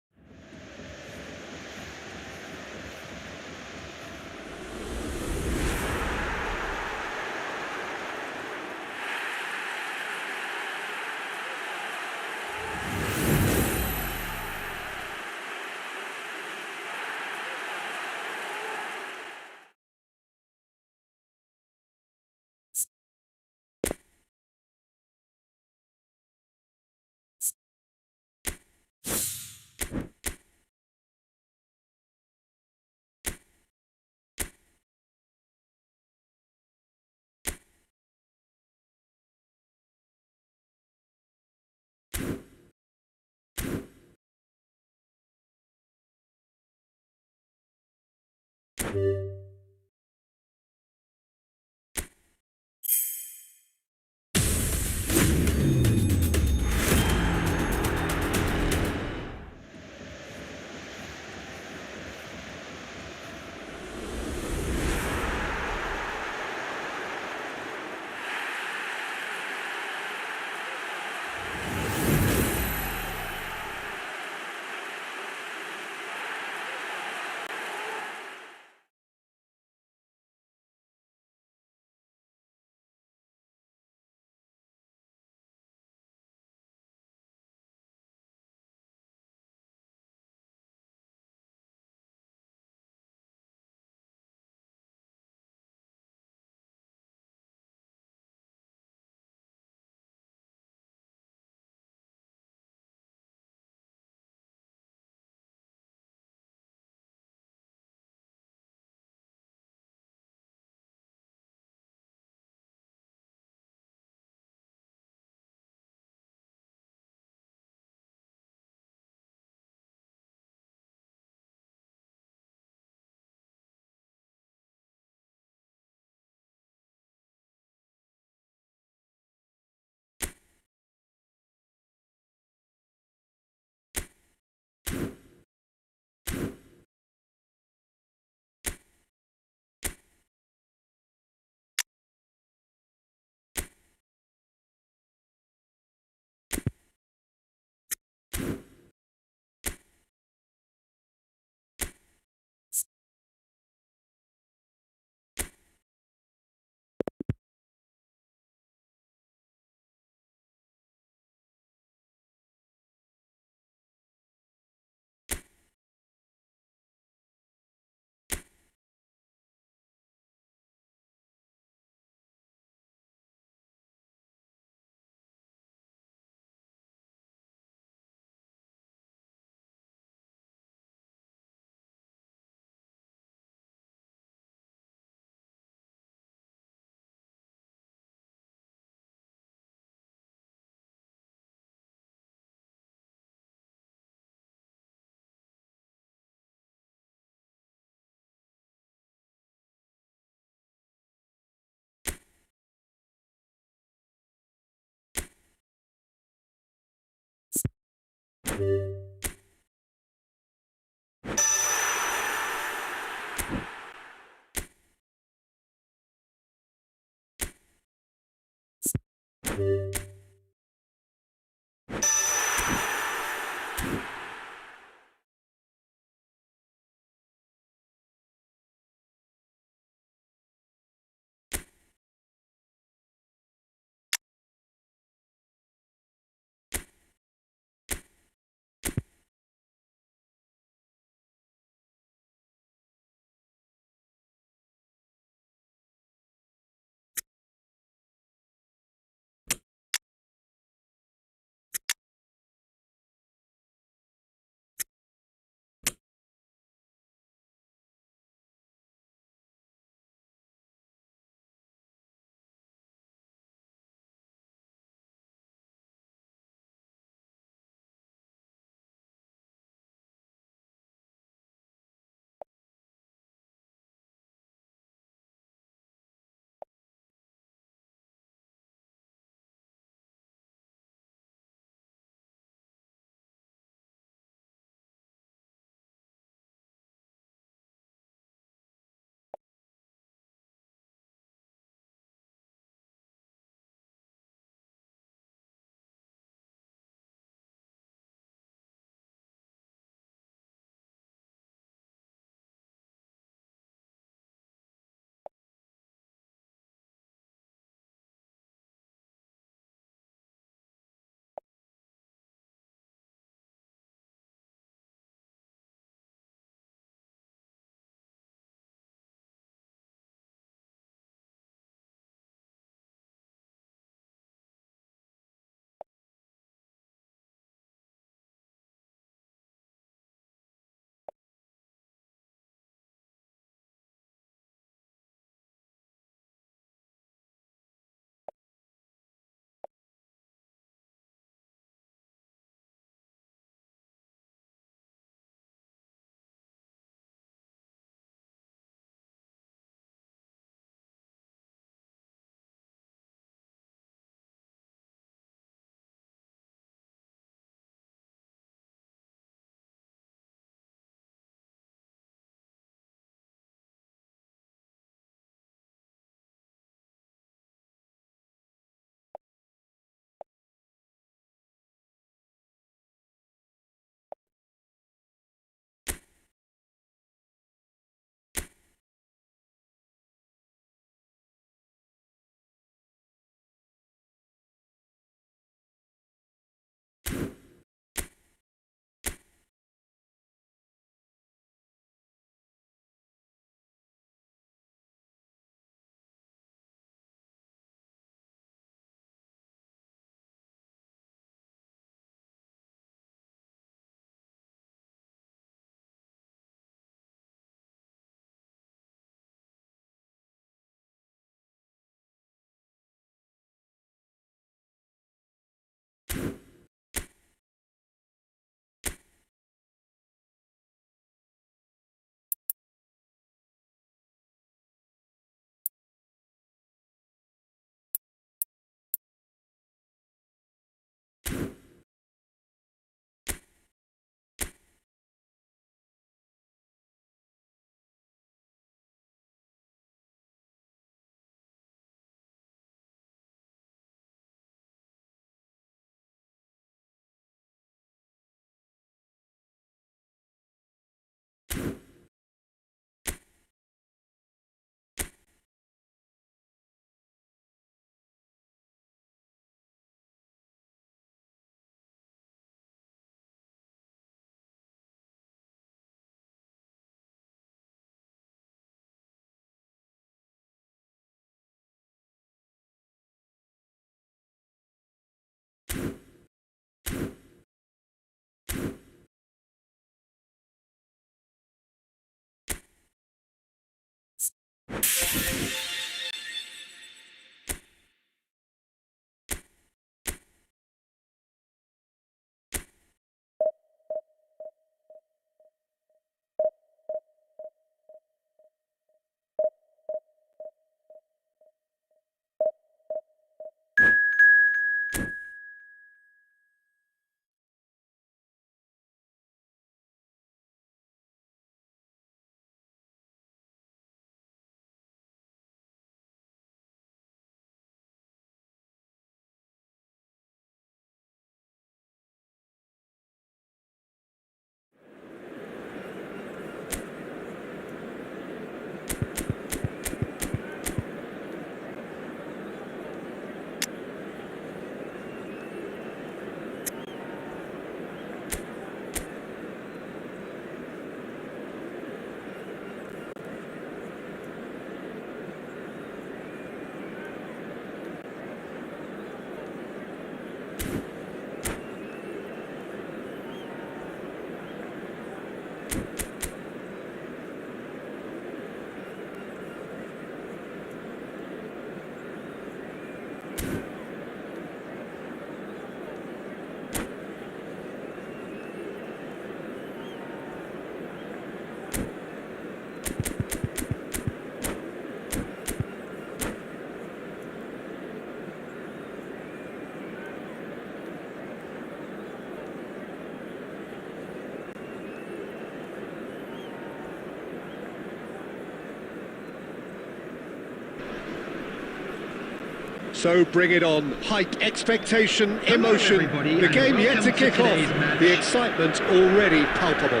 So bring it on. Height, expectation, Come on, emotion. everybody, The and game yet to welcome to kick today's off. match. The excitement already palpable.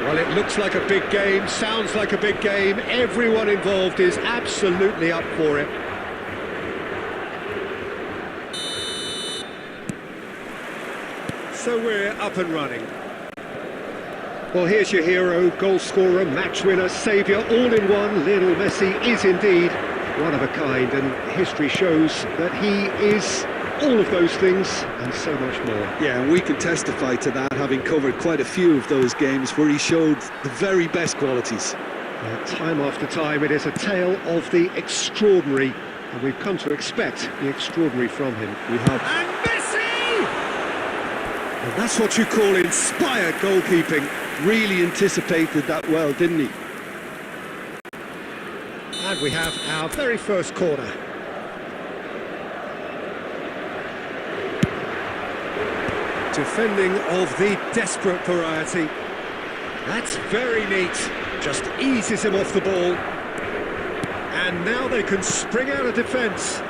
Well, it looks like a big game, sounds like a big game. Everyone involved is absolutely up for it. So we're up and running. Well, here's your hero, goal scorer, match winner, saviour, all in one. Lionel Messi is indeed one of a kind, and history shows that he is all of those things and so much more. Yeah, and we can testify to that, having covered quite a few of those games where he showed the very best qualities. Time after time, it is a tale of the extraordinary, and we've come to expect the extraordinary from him. We have. And Messi! And that's what you call inspired goalkeeping. Really anticipated that well, didn't he? And we have our very first corner. Defending of the desperate variety. That's very neat. Just eases him off the ball. And now they can spring out of defence.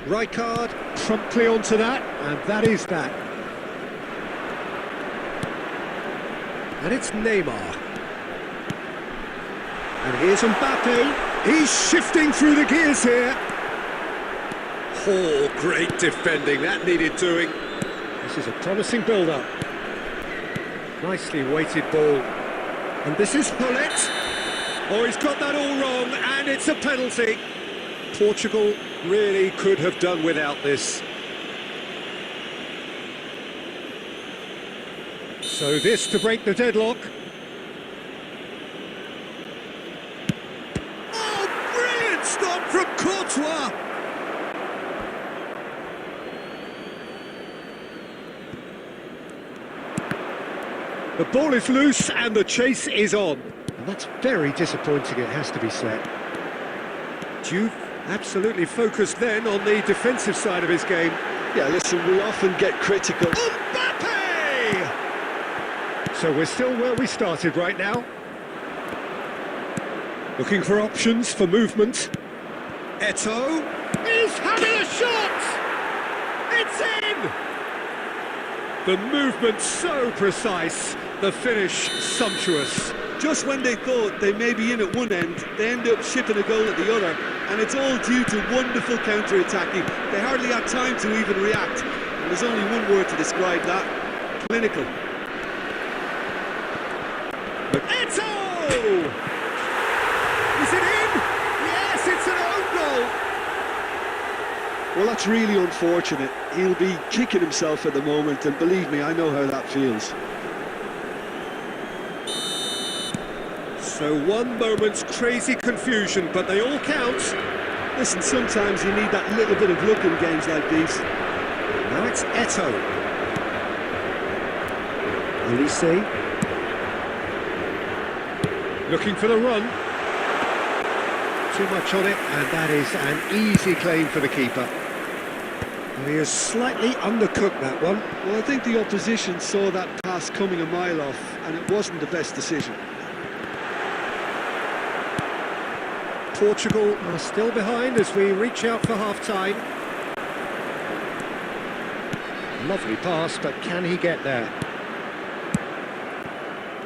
Rijkaard promptly onto that, and that is that. And it's Neymar. And here's Mbappe. He's shifting through the gears here. Oh, great defending. That needed doing. This is a promising build-up. Nicely weighted ball. And this is Hullet. Oh, he's got that all wrong, and it's a penalty. Portugal really could have done without this. So this to break the deadlock. Oh, brilliant stop from Courtois! The ball is loose and the chase is on. And that's very disappointing, it has to be said. Juve absolutely focused then on the defensive side of his game. Yeah, listen, we often get critical. Mbappe! So we're still where we started right now. Looking for options for movement. Eto'o is having a shot! It's in! The movement so precise, the finish sumptuous. Just when they thought they may be in at one end, they end up shipping a goal at the other, and it's all due to wonderful counter-attacking. They hardly had time to even react, and there's only one word to describe that: clinical. Eto'o! Is it in? Yes, it's an own goal! Well, that's really unfortunate. He'll be kicking himself at the moment, and believe me, I know how that feels. So one moment's crazy confusion, but they all count. Listen, sometimes you need that little bit of luck in games like these. Now it's Eto'o. Olise. Looking for the run. Too much on it, and that is an easy claim for the keeper. And he has slightly undercooked that one. Well, I think the opposition saw that pass coming a mile off, and it wasn't the best decision. Portugal are still behind as we reach out for half-time. Lovely pass, but can he get there?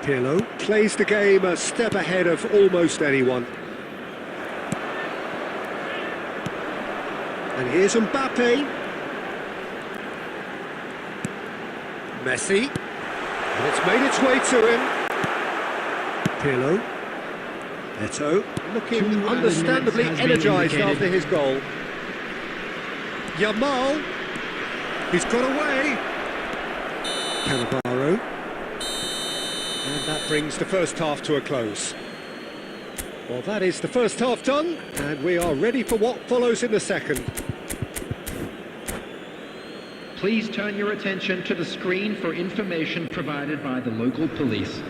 Pirlo plays the game a step ahead of almost anyone. And here's Mbappe. Messi. And it's made its way to him. Pirlo. Eto'o looking understandably energised after his goal. Yamal. He's got away. Cannavaro. And that brings the first half to a close. Well, that is the first half done, and we are ready for what follows in the second. Please turn your attention to the screen for information provided by the local police.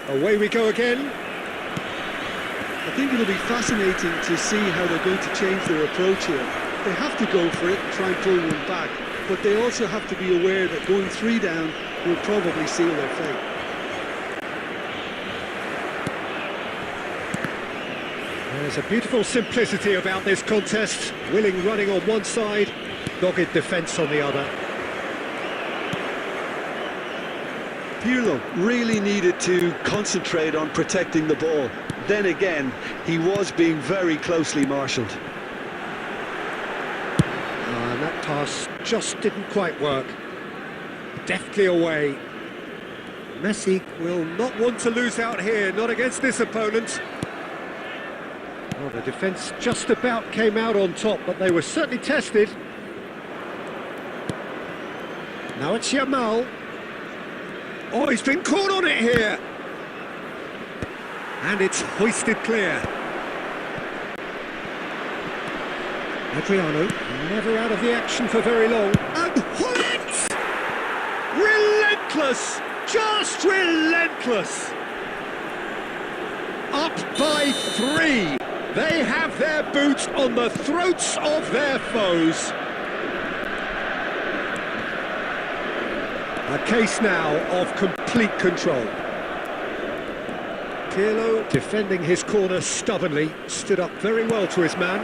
Away we go again. I think it'll be fascinating to see how they're going to change their approach here. They have to go for it and try and pull one back, but they also have to be aware that going 3 down will probably seal their fate. There's a beautiful simplicity about this contest. Willing running on one side, dogged defence on the other. Pirlo really needed to concentrate on protecting the ball. Then again, he was being very closely marshalled. And that pass just didn't quite work. Deftly away. Messi will not want to lose out here, not against this opponent. Well, the defence just about came out on top, but they were certainly tested. Now it's Yamal. Oh, he's been caught on it here. And it's hoisted clear. Adriano, never out of the action for very long. And Hoyt! Relentless! Just relentless! Up by 3. They have their boots on the throats of their foes. A case now of complete control. Pirlo, defending his corner stubbornly, stood up very well to his man.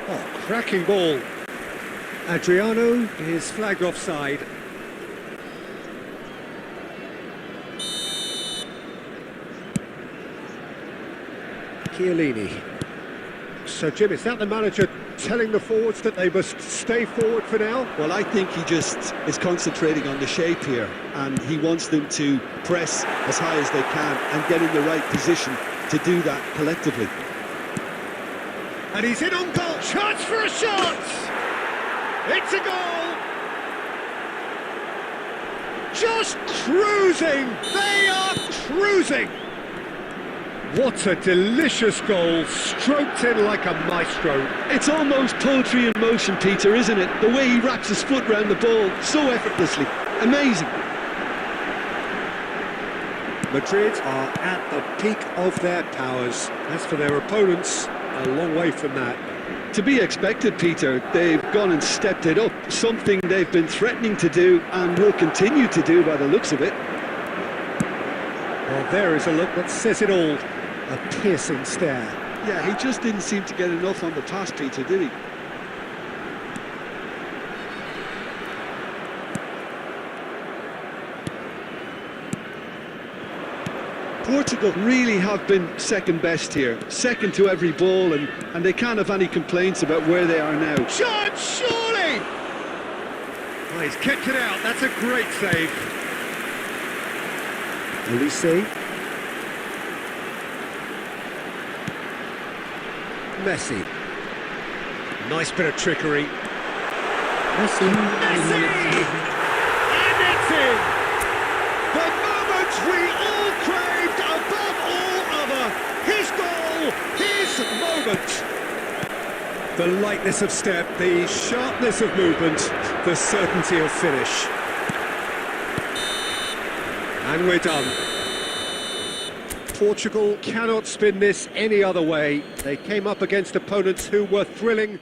Oh, cracking ball. Adriano is flagged offside. Chiellini. So, Jim, is that the manager telling the forwards that they must stay forward for now? Well, I think he just is concentrating on the shape here, and he wants them to press as high as they can and get in the right position to do that collectively. And he's in on goal. Chance for a shot! It's a goal! Just cruising! They are cruising! What a delicious goal, stroked in like a maestro. It's almost poetry in motion, Peter, isn't it? The way he wraps his foot round the ball so effortlessly. Amazing. Madrid are at the peak of their powers. As for their opponents, a long way from that. To be expected, Peter. They've gone and stepped it up. Something they've been threatening to do and will continue to do by the looks of it. Well, there is a look that says it all. A piercing stare. Yeah, he just didn't seem to get enough on the pass, Peter, did he? Portugal really have been second best here, second to every ball, and they can't have any complaints about where they are now. Shot, surely! Well, he's kept it out, that's a great save. Olise. Messi. Nice bit of trickery. Messi! And it's in! The moment we all craved above all other. His goal, his moment. The lightness of step, the sharpness of movement, the certainty of finish. And we're done. Portugal cannot spin this any other way. They came up against opponents who were thrilling.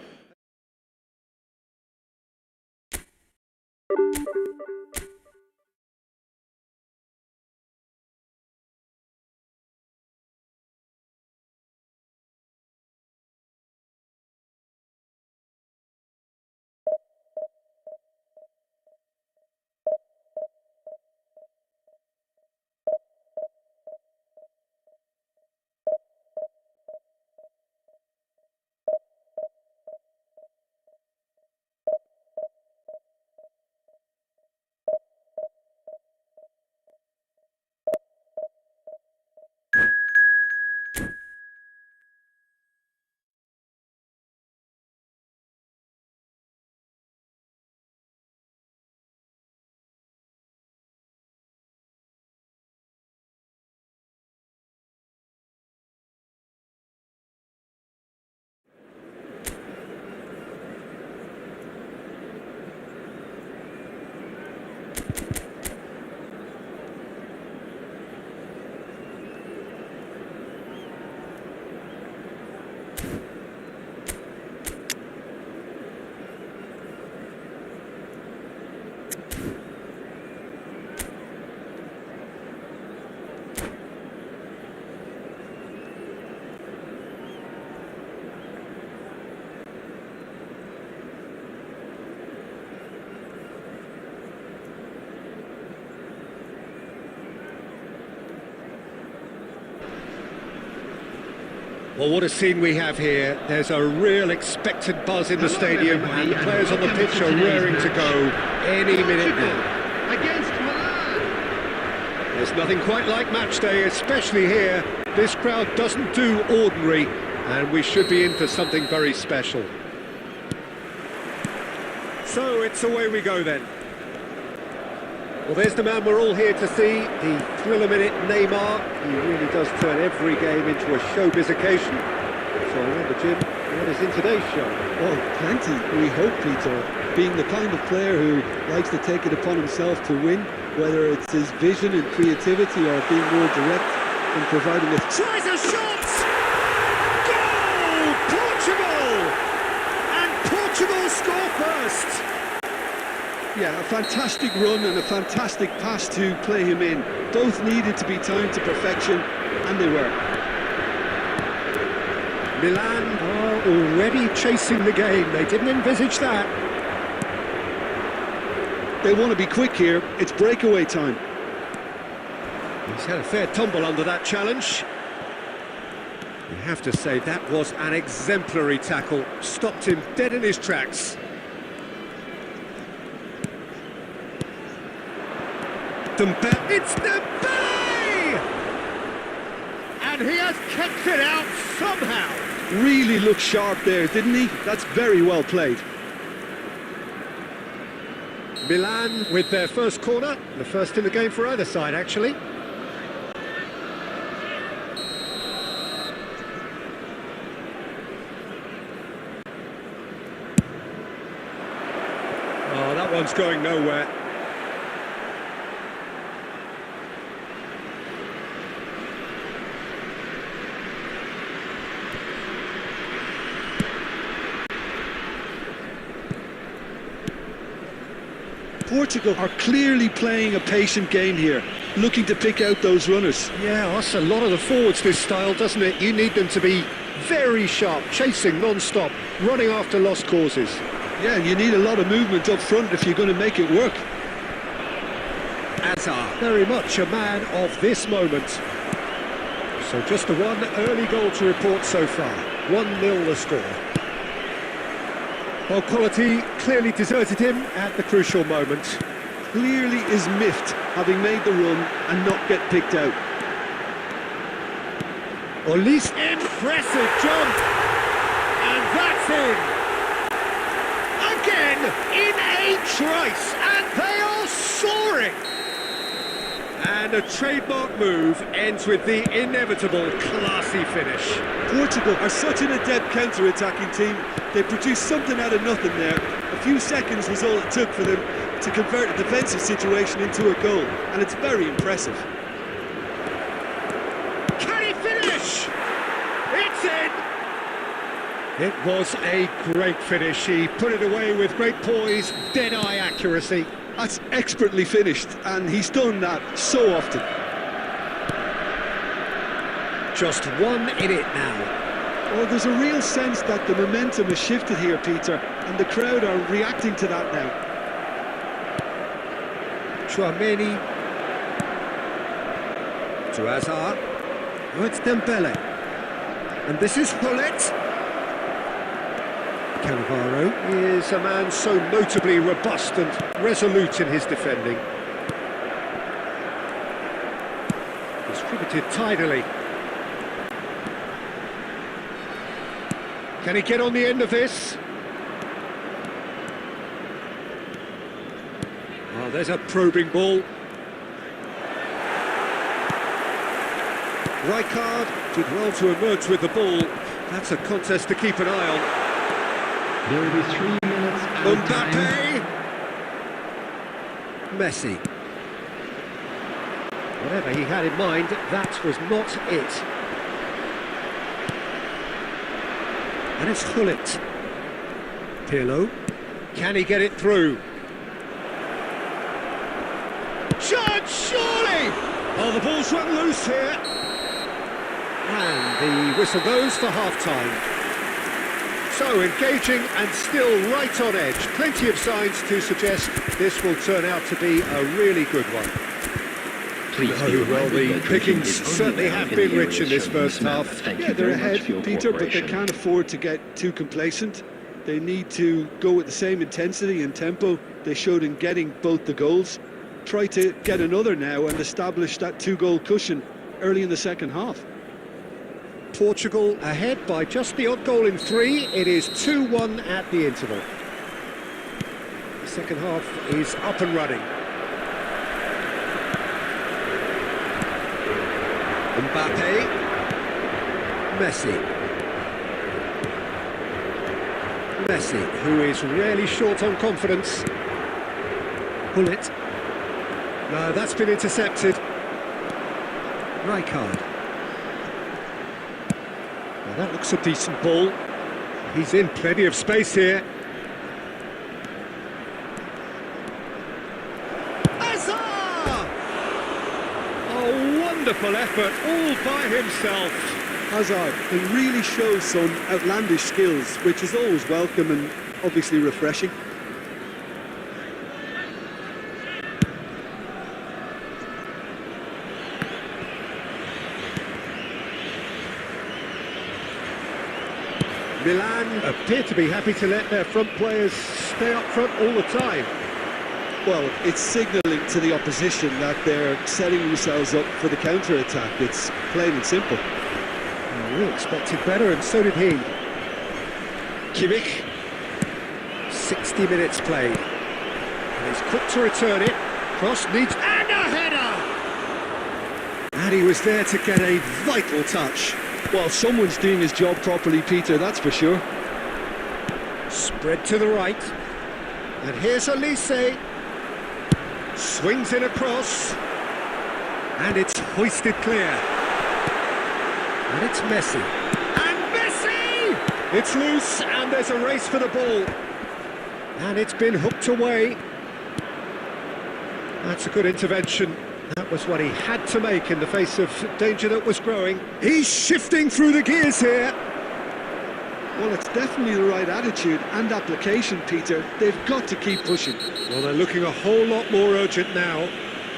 Well, what a scene we have here. There's a real expected buzz in the stadium, and the players on the pitch are raring to go any minute now. Against Milan. There's nothing quite like match day, especially here. This crowd doesn't do ordinary, and we should be in for something very special. So it's away we go then. Well, there's the man we're all here to see, the thriller-minute Neymar. He really does turn every game into a showbiz occasion. So I wonder, Jim, what is in today's show? Oh, plenty, we hope, Peter. Being the kind of player who likes to take it upon himself to win, whether it's his vision and creativity or being more direct in providing a... Tries a shot! Goal! Portugal! And Portugal score first! Yeah, a fantastic run and a fantastic pass to play him in. Both needed to be timed to perfection, and they were. Milan are already chasing the game. They didn't envisage that. They want to be quick here. It's breakaway time. He's had a fair tumble under that challenge. You have to say that was an exemplary tackle. Stopped him dead in his tracks. Dembele, it's Dembele! And he has kept it out somehow. Really looked sharp there, didn't he? That's very well played. Milan with their first corner, the first in the game for either side, actually. Oh, that one's going nowhere. Portugal are clearly playing a patient game here, looking to pick out those runners. Yeah, that's a lot of the forwards, this style, doesn't it? You need them to be very sharp, chasing non-stop, running after lost causes. Yeah, you need a lot of movement up front if you're going to make it work. Hazard, very much a man of this moment. So just the one early goal to report so far. 1-0 the score. Well, quality clearly deserted him at the crucial moment. Clearly is miffed, having made the run and not get picked out. Olise, impressive jump! And that's in! Again, in a trice, and they are soaring! And a trademark move ends with the inevitable classy finish. Portugal are such an adept counter-attacking team. They produced something out of nothing there. A few seconds was all it took for them to convert a defensive situation into a goal, and it's very impressive. Can he finish? It's in! It was a great finish. He put it away with great poise, dead-eye accuracy. That's expertly finished, and he's done that so often. Just one in it now. Well, there's a real sense that the momentum has shifted here, Peter, and the crowd are reacting to that now. Chouameni to Hazard. Oh, it's Dembele. And this is Hullet. Cannavaro is a man so notably robust and resolute in his defending. Distributed tidily. Can he get on the end of this? Oh, there's a probing ball. Rijkaard did well to emerge with the ball. That's a contest to keep an eye on. There will be 3 minutes out time. Mbappe! Messi. Whatever he had in mind, that was not it. And it's Hullet. Pirlo. Can he get it through? Shot, surely! Oh, the ball's run loose here. And the whistle goes for half-time. So engaging and still right on edge. Plenty of signs to suggest this will turn out to be a really good one. Please be Oh, well, reminded the that pickings drinking is certainly only have allowed in been rich in areas this shown first map. half. Thank Yeah, you they're very much ahead, for your Peter, but they cooperation. can't afford to get too complacent. They need to go with the same intensity and tempo they showed in getting both the goals. Try to get another now and establish that two-goal cushion early in the second half. Portugal ahead by just the odd goal in 3. It is 2-1 at the interval. The second half is up and running. Mbappe. Messi, who is rarely short on confidence. Bullet. No, that's been intercepted. Rijkaard. Well, that looks a decent ball. He's in plenty of space here. Hazard! A wonderful effort all by himself. Hazard, he really shows some outlandish skills, which is always welcome and obviously refreshing. Milan appear to be happy to let their front players stay up front all the time. Well, it's signalling to the opposition that they're setting themselves up for the counter-attack. It's plain and simple. Well, we expected better, and so did he. Kimmich. 60 minutes played. And he's quick to return it. Cross needs... and a header! And he was there to get a vital touch. Well, someone's doing his job properly, Peter, that's for sure. Spread to the right. And here's Elise. Swings in across. And it's hoisted clear. And it's Messi. And Messi! It's loose, and there's a race for the ball. And it's been hooked away. That's a good intervention. That was what he had to make in the face of danger that was growing. He's shifting through the gears here. Well, it's definitely the right attitude and application, Peter. They've got to keep pushing. Well, they're looking a whole lot more urgent now.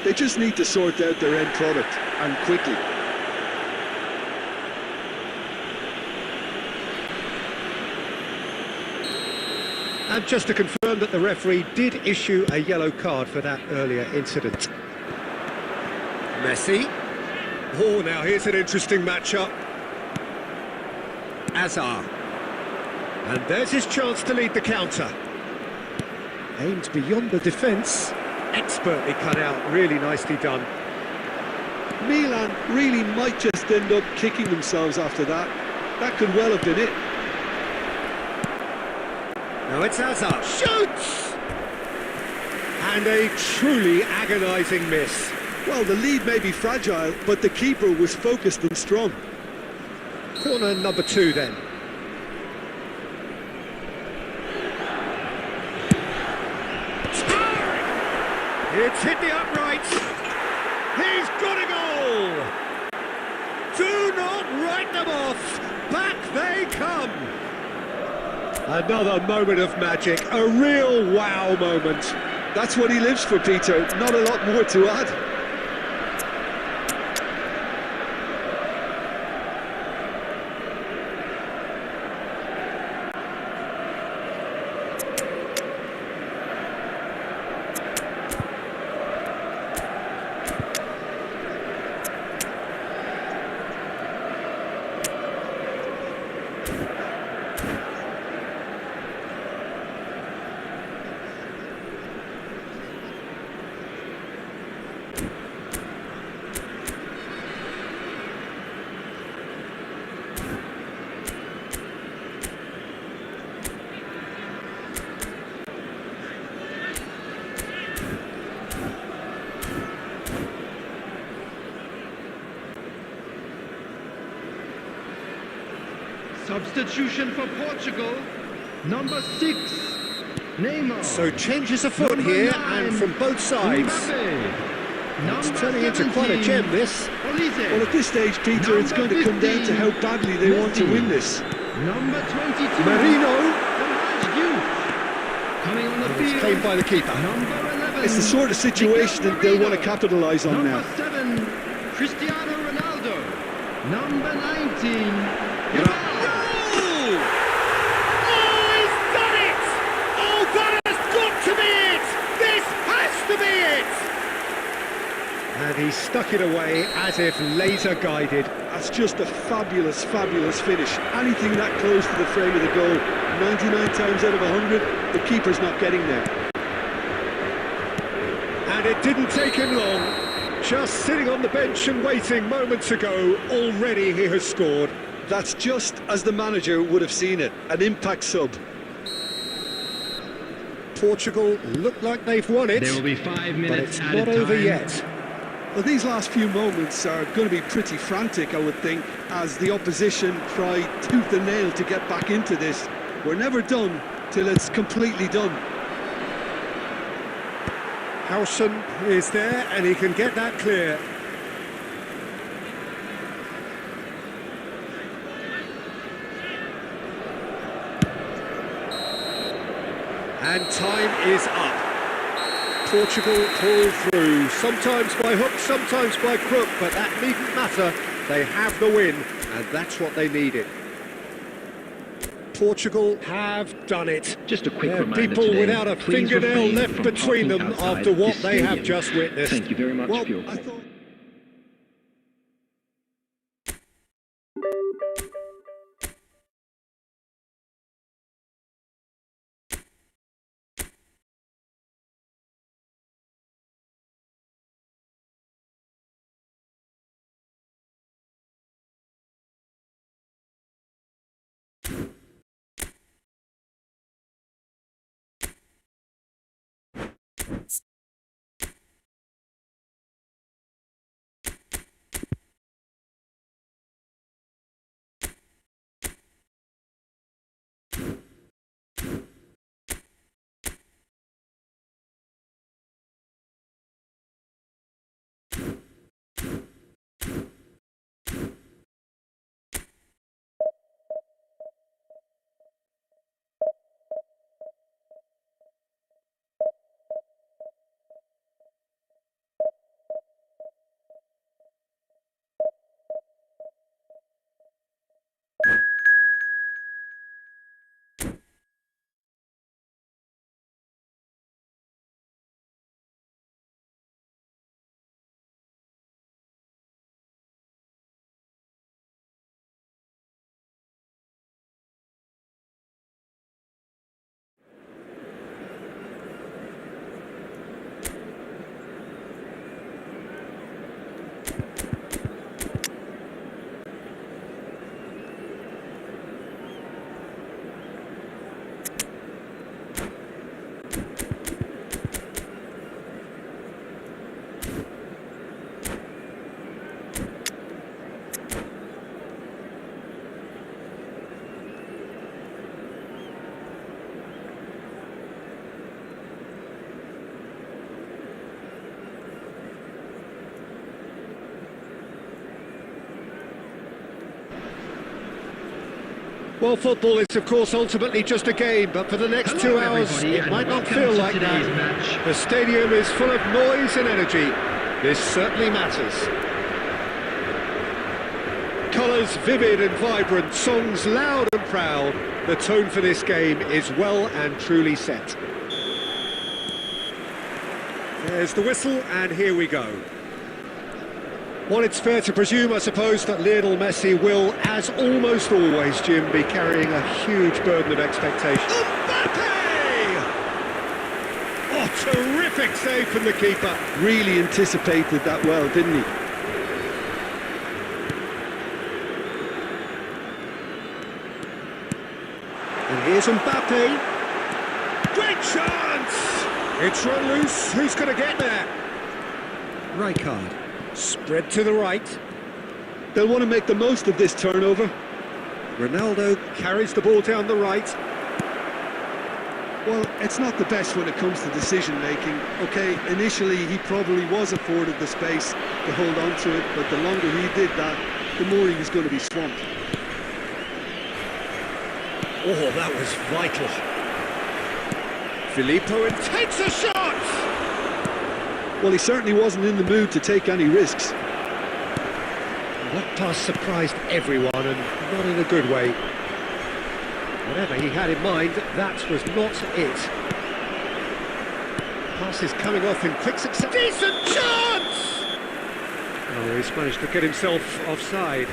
They just need to sort out their end product, and quickly. And just to confirm that the referee did issue a yellow card for that earlier incident. Messi. Oh, now here's an interesting matchup. Hazard. And there's his chance to lead the counter. Aimed beyond the defence. Expertly cut out, really nicely done. Milan really might just end up kicking themselves after that. That could well have been it. Now it's Hazard. Shoots! And a truly agonising miss. Well, the lead may be fragile, but the keeper was focused and strong. Corner number 2 then. It's hit the uprights. He's got a goal. Do not write them off. Back they come. Another moment of magic. A real wow moment. That's what he lives for, Peter. Not a lot more to add. Substitution for Portugal, number 6, Neymar. So changes afoot Number here, 9, and from both sides. Mbappe. It's Number turning into quite a 17, gem, this. Olise. Well, at this stage, Peter, it's going to come down to how badly they want to win this. Number 22, Marino. coming on the field. Claimed by the keeper. Number 11, It's the sort of situation that they'll want to capitalise on now. Number 7, Cristiano Ronaldo. Number 19. Oh! Oh, he's done it! Oh, that has got to be it! This has to be it! And he stuck it away as if laser guided. That's just a fabulous, fabulous finish. Anything that close to the frame of the goal, 99 times out of 100, the keeper's not getting there. And it didn't take him long. Just sitting on the bench and waiting moments ago, already he has scored. That's just as the manager would have seen it, an impact sub. Portugal look like they've won it, There will be 5 but minutes it's added not over time. yet. Well, these last few moments are going to be pretty frantic, I would think, as the opposition try tooth and nail to get back into this. We're never done till it's completely done. Howson is there and he can get that clear. And time is up. Portugal pull through, sometimes by hook, sometimes by crook, but that needn't matter. They have the win, and that's what they needed. Portugal have done it. Just a quick There are reminder people today, without a please fingernail refrain left from between parking them outside after what this they have stadium. just witnessed. Thank you very much Well, for your I call. thought... Well, football is, of course, ultimately just a game, but for the next Hello, 2 hours, everybody, it and might not welcome feel to like today's that. match. The stadium is full of noise and energy. This certainly matters. Colours vivid and vibrant, songs loud and proud. The tone for this game is well and truly set. There's the whistle, and here we go. Well, it's fair to presume, I suppose, that Lionel Messi will, as almost always, Jim, be carrying a huge burden of expectation. Mbappe! Oh, terrific save from the keeper. Really anticipated that well, didn't he? And here's Mbappe. Great chance! It's run loose. Who's going to get there? Rijkaard. Spread to the right. They'll want to make the most of this turnover. Ronaldo carries the ball down the right. Well, it's not the best when it comes to decision-making. OK, initially he probably was afforded the space to hold on to it, but the longer he did that, the more he was going to be swamped. Oh, that was vital. Filippo and takes a shot! Well, he certainly wasn't in the mood to take any risks. That pass surprised everyone, and not in a good way. Whatever he had in mind, that was not it. Pass is coming off in quick succession. Decent chance! Oh, he's managed to get himself offside.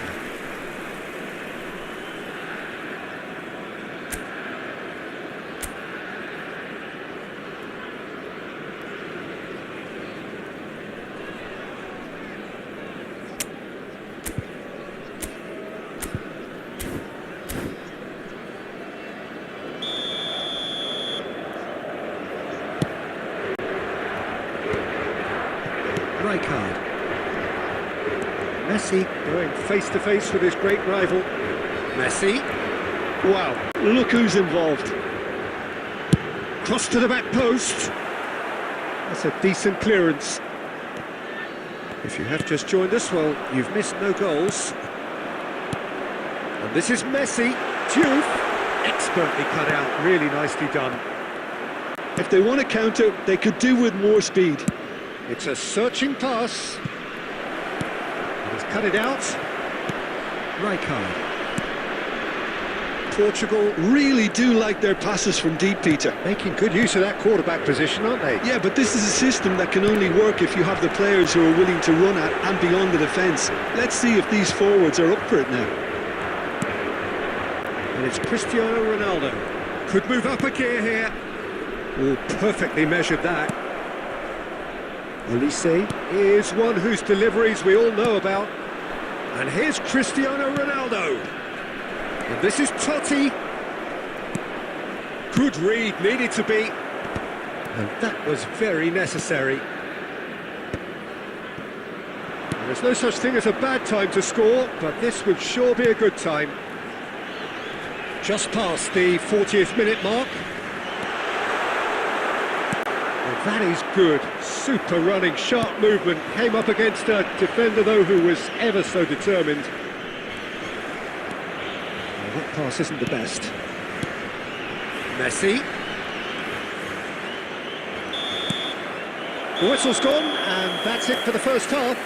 Card. Messi going face-to-face with his great rival. Messi. Wow, look who's involved. Cross to the back post. That's a decent clearance. If you have just joined us, well, you've missed no goals. And this is Messi. Diouf. Expertly cut out, really nicely done. If they want to counter, they could do with more speed. It's a searching pass. He's cut it out. Rijkaard. Portugal really do like their passes from deep, Peter. Making good use of that quarterback position, aren't they? Yeah, but this is a system that can only work if you have the players who are willing to run at and beyond the defence. Let's see if these forwards are up for it now. And it's Cristiano Ronaldo. Could move up a gear here. Oh, perfectly measured that. Olise is one whose deliveries we all know about. And here's Cristiano Ronaldo. And this is Totti. Good read, needed to be. And that was very necessary. And there's no such thing as a bad time to score, but this would sure be a good time. Just past the 40th minute mark. That is good, super running, sharp movement, came up against a defender though who was ever so determined. Well, that pass isn't the best. Messi. The whistle's gone, and that's it for the first half.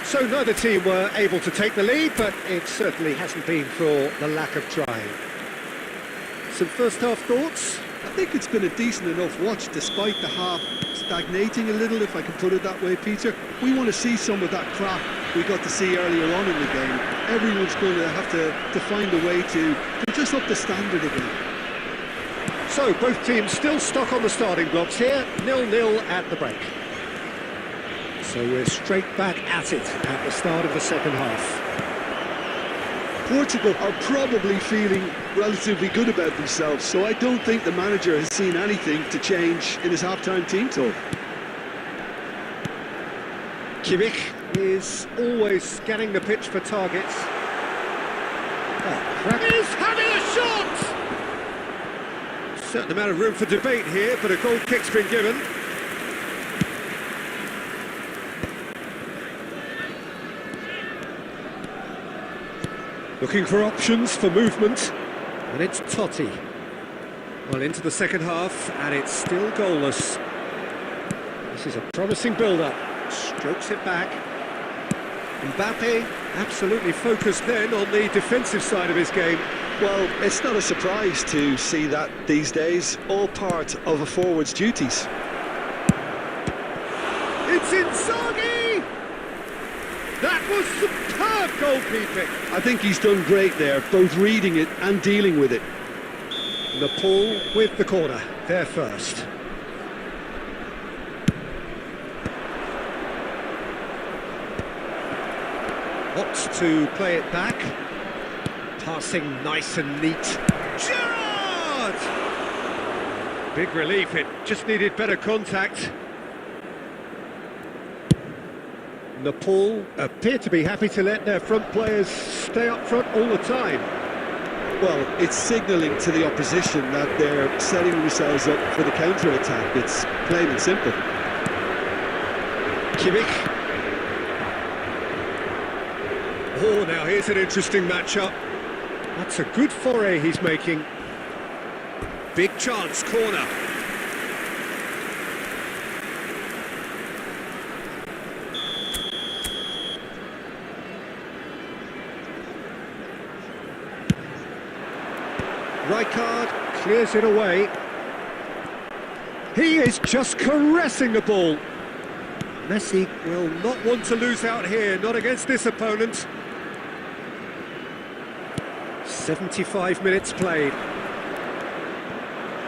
So neither team were able to take the lead, but it certainly hasn't been for the lack of trying. Some first half thoughts? I think it's been a decent enough watch despite the half stagnating a little, if I can put it that way, Peter. We want to see some of that crack we got to see earlier on in the game. Everyone's going to have to find a way to just up the standard again. So both teams still stuck on the starting blocks here, 0-0 at the break. So we're straight back at it at the start of the second half. Portugal are probably feeling relatively good about themselves, so I don't think the manager has seen anything to change in his half-time team talk. Kimmich is always scanning the pitch for targets. He's having a shot! Certain amount of room for debate here, but a goal kick's been given. Looking for options for movement, and it's Totti. Well, into the second half, and it's still goalless. This is a promising build-up. Strokes it back. Mbappe absolutely focused then on the defensive side of his game. Well, it's not a surprise to see that these days, all part of a forward's duties. It's Inzaghi! That was superb goalkeeping. I think he's done great there, both reading it and dealing with it. Nepal with the corner, there first. Opts to play it back. Passing nice and neat. Gerrard! Big relief, it just needed better contact. Nepal appear to be happy to let their front players stay up front all the time. Well, it's signalling to the opposition that they're setting themselves up for the counter-attack. It's plain and simple. Kimmich. Oh, now here's an interesting matchup. That's a good foray he's making. Big chance, corner. Rijkaard clears it away. He is just caressing the ball. Messi will not want to lose out here, not against this opponent. 75 minutes played.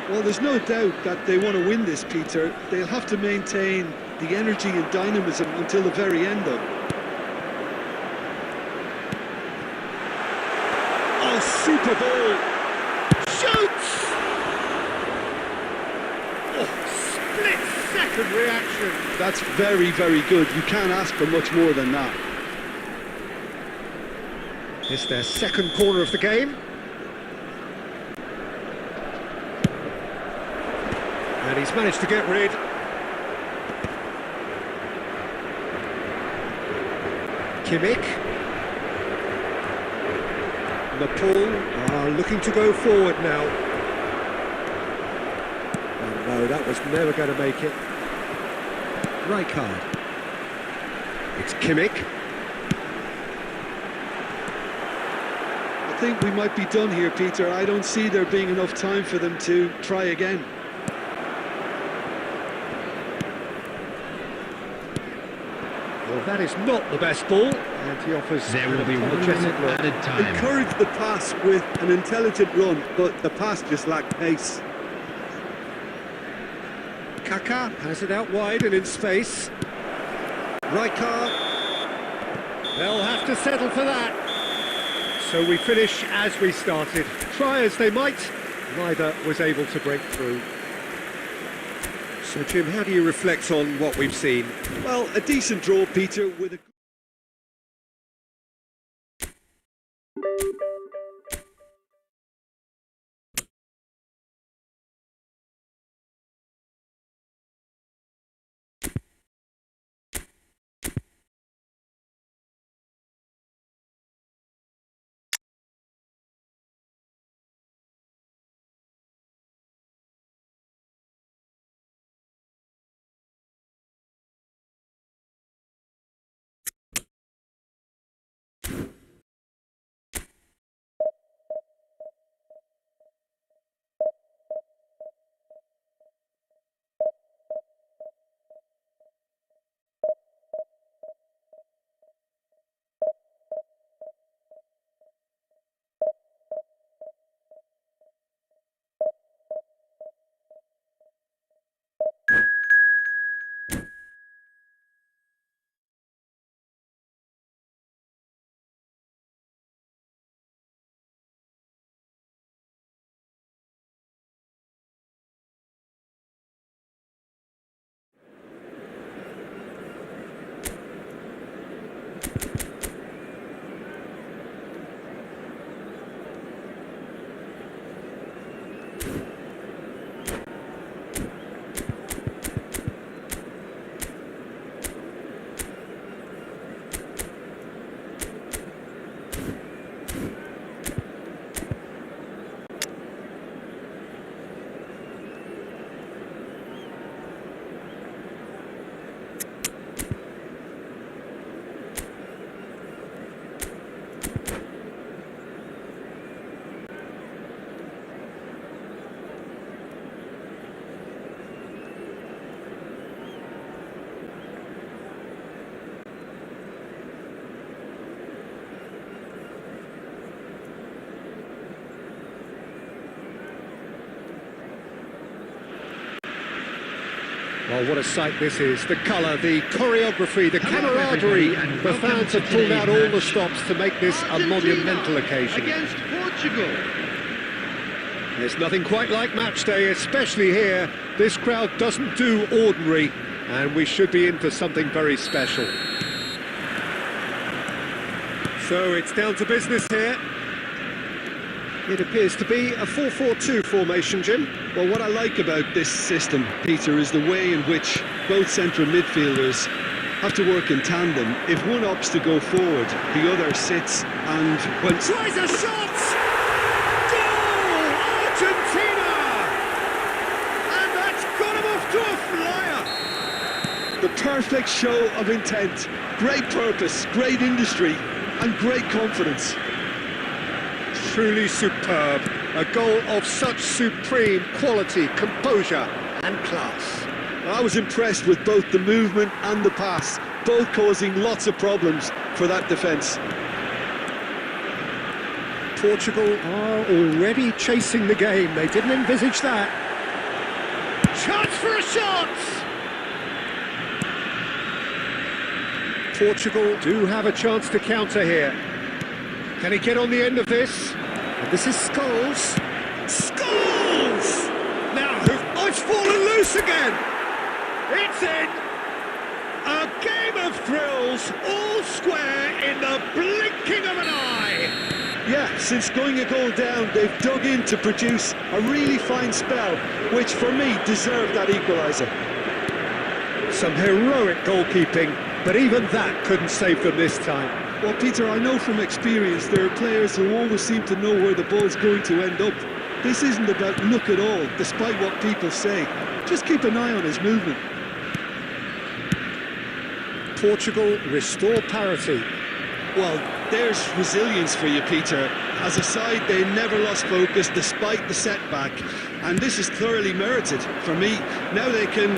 Well, there's no doubt that they want to win this, Peter. They'll have to maintain the energy and dynamism until the very end, though. Oh, super ball! Shoots! Oh, split-second reaction. That's very, very good. You can't ask for much more than that. It's their second corner of the game. And he's managed to get rid. Kimmich. Nepal are looking to go forward now. Oh no, that was never going to make it. Rijkaard. It's Kimmich. I think we might be done here, Peter. I don't see there being enough time for them to try again. Well, that is not the best ball, and he offers There an will be 1 apologetic minute look. added time. Encourage the pass with an intelligent run, but the pass just lacked pace. Kaká has it out wide and in space. Rijkaard. They'll have to settle for that. So we finish as we started. Try as they might, neither was able to break through. So Jim, how do you reflect on what we've seen? Well, a decent draw, Peter, with a... Well, what a sight this is. The colour, the choreography, the camaraderie. The fans have pulled out all the stops to make this a monumental occasion. Against Portugal. There's nothing quite like match day, especially here. This crowd doesn't do ordinary, and we should be in for something very special. So it's down to business here. It appears to be a 4-4-2 formation, Jim. Well, what I like about this system, Peter, is the way in which both central midfielders have to work in tandem. If one opts to go forward, the other sits, and when... Tries a shot! Goal! Argentina! And that's got him off to a flyer! The perfect show of intent, great purpose, great industry, and great confidence. Truly superb. A goal of such supreme quality, composure and class. I was impressed with both the movement and the pass, both causing lots of problems for that defence. Portugal are already chasing the game. They didn't envisage that. Chance for a shot! Portugal do have a chance to counter here. Can he get on the end of this? And this is Scholes. Scholes! Now, oh, it's fallen loose again! It's in! A game of thrills, all square in the blinking of an eye! Yeah, since going a goal down, they've dug in to produce a really fine spell, which for me deserved that equaliser. Some heroic goalkeeping, but even that couldn't save them this time. Well, Peter, I know from experience there are players who always seem to know where the ball's going to end up. This isn't about luck at all, despite what people say. Just keep an eye on his movement. Portugal restore parity. Well, there's resilience for you, Peter. As a side, they never lost focus despite the setback, and this is thoroughly merited for me. Now they can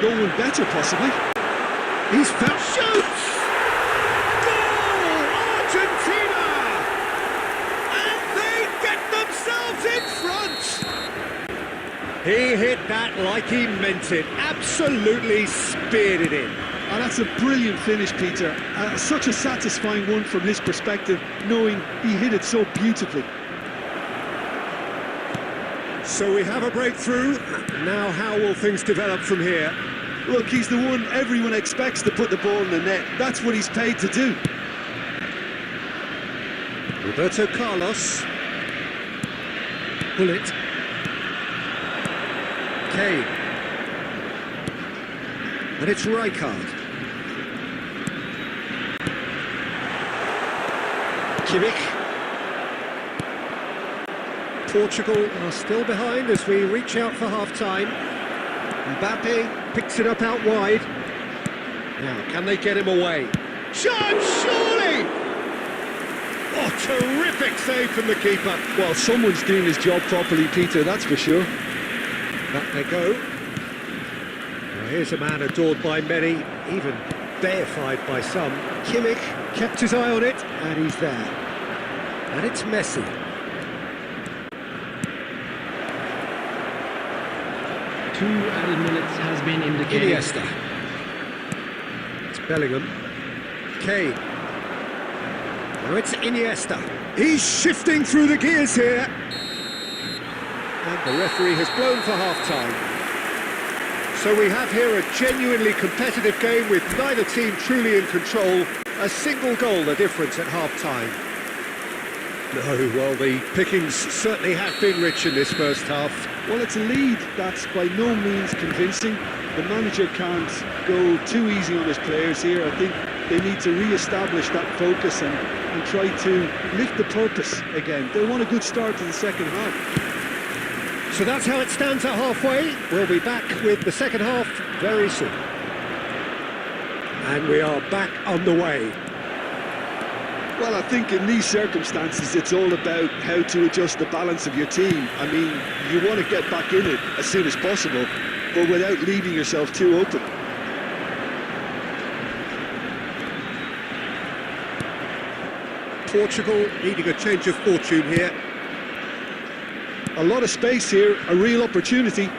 go one better, possibly. He's found shoots! Goal! Argentina! And they get themselves in front! He hit that like he meant it. Absolutely speared it in. And that's a brilliant finish, Peter. Such a satisfying one from his perspective, knowing he hit it so beautifully. So we have a breakthrough. Now how will things develop from here? Look, he's the one everyone expects to put the ball in the net. That's what he's paid to do. Roberto Carlos. Bullet. Kane. And it's Rijkaard. Kimmich. Portugal are still behind as we reach out for half-time. Mbappe picks it up out wide. Now, can they get him away? Shot, surely! Oh, terrific save from the keeper. Well, someone's doing his job properly, Peter, that's for sure. Back they go. Now, here's a man adored by many, even deified by some. Kimmich kept his eye on it, and he's there. And it's Messi. Two added minutes has been indicated. Iniesta. It's Bellingham. Kane. Now it's Iniesta. He's shifting through the gears here. And the referee has blown for half-time. So we have here a genuinely competitive game with neither team truly in control. A single goal the difference at half-time. No, well, the pickings certainly have been rich in this first half. Well, it's a lead that's by no means convincing. The manager can't go too easy on his players here. I think they need to re-establish that focus and try to lift the purpose again. They want a good start to the second half. So that's how it stands at halfway. We'll be back with the second half very soon. And we are back on the way. Well, I think in these circumstances, it's all about how to adjust the balance of your team. I mean, you want to get back in it as soon as possible, but without leaving yourself too open. Portugal needing a change of fortune here. A lot of space here, a real opportunity.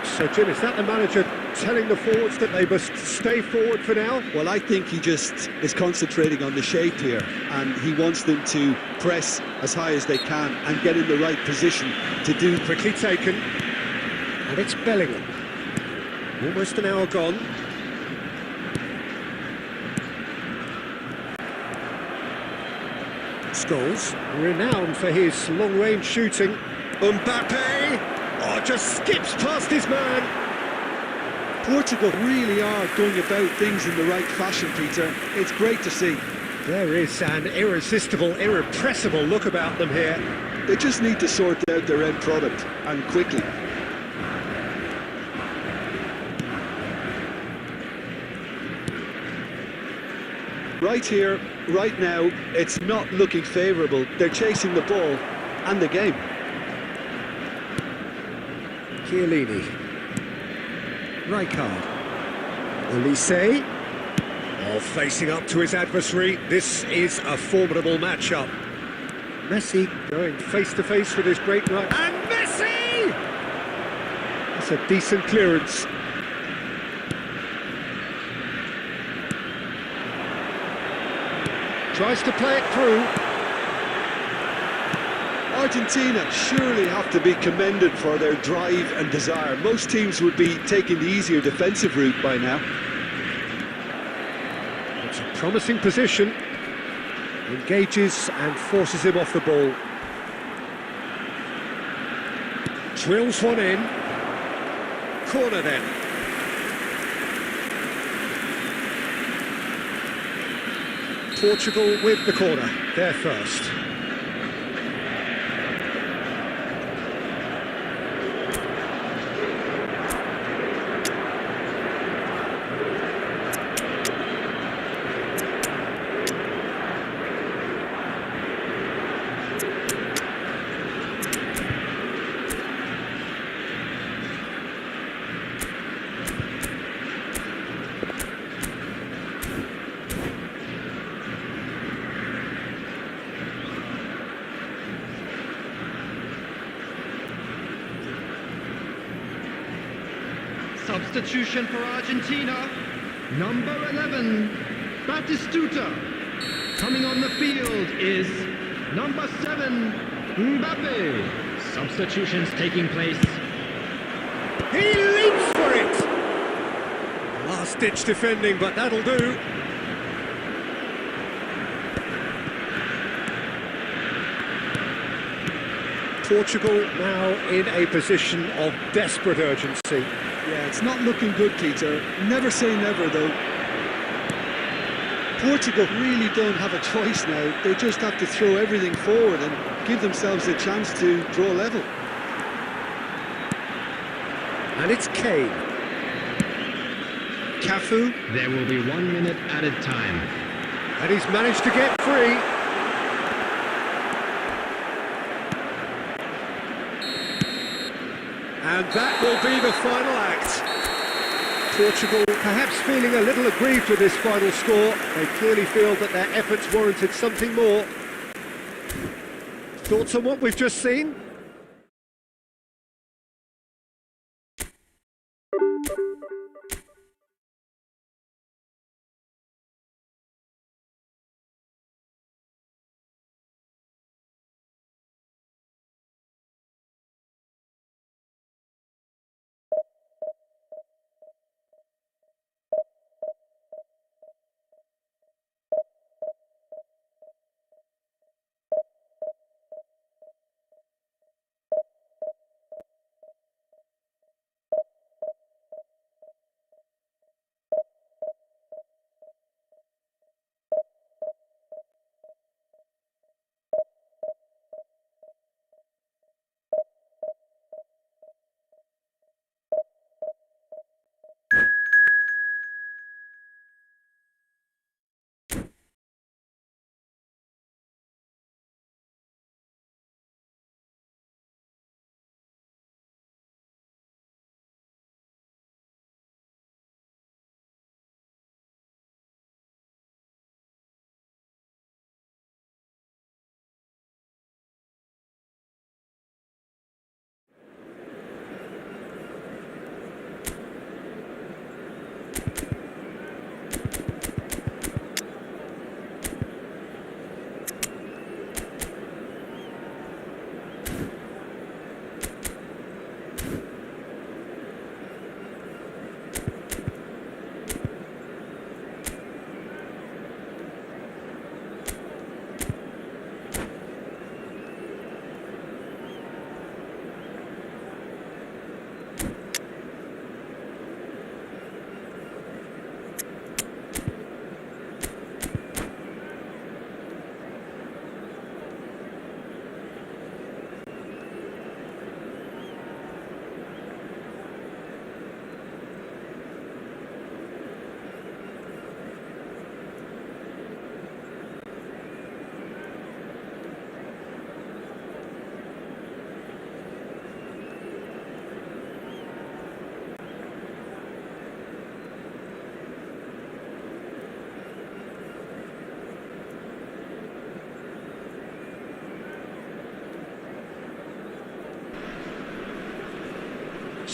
So, Jim, is that the manager telling the forwards that they must stay forward for now? Well, I think he just is concentrating on the shape here, and he wants them to press as high as they can and get in the right position to do. Quickly taken. And it's Bellingham. Almost an hour gone. Scholes, renowned for his long-range shooting. Mbappe! Oh, just skips past his man. Portugal really are going about things in the right fashion, Peter. It's great to see. There is an irresistible, irrepressible look about them here. They just need to sort out their end product, and quickly. Right here, right now, it's not looking favourable. They're chasing the ball, and the game. Chiellini. Rijkaard. Olise. Oh, facing up to his adversary. This is a formidable matchup. Messi going face-to-face with his great right. And Messi! That's a decent clearance. Tries to play it through. Argentina surely have to be commended for their drive and desire. Most teams would be taking the easier defensive route by now. It's a promising position. Engages and forces him off the ball. Drills one in. Corner then. Portugal with the corner. They're first. Substitution for Argentina. Number 11, Batistuta. Coming on the field is number 7, Mbappe. Substitutions taking place. He leaps for it! Last-ditch defending, but that'll do. Portugal now in a position of desperate urgency. Yeah, it's not looking good, Peter. Never say never, though. Portugal really don't have a choice now. They just have to throw everything forward and give themselves a chance to draw level. And it's Kane. Cafu. There will be 1 minute added time. And he's managed to get free. And that will be the final act. Portugal perhaps feeling a little aggrieved with this final score. They clearly feel that their efforts warranted something more. Thoughts on what we've just seen?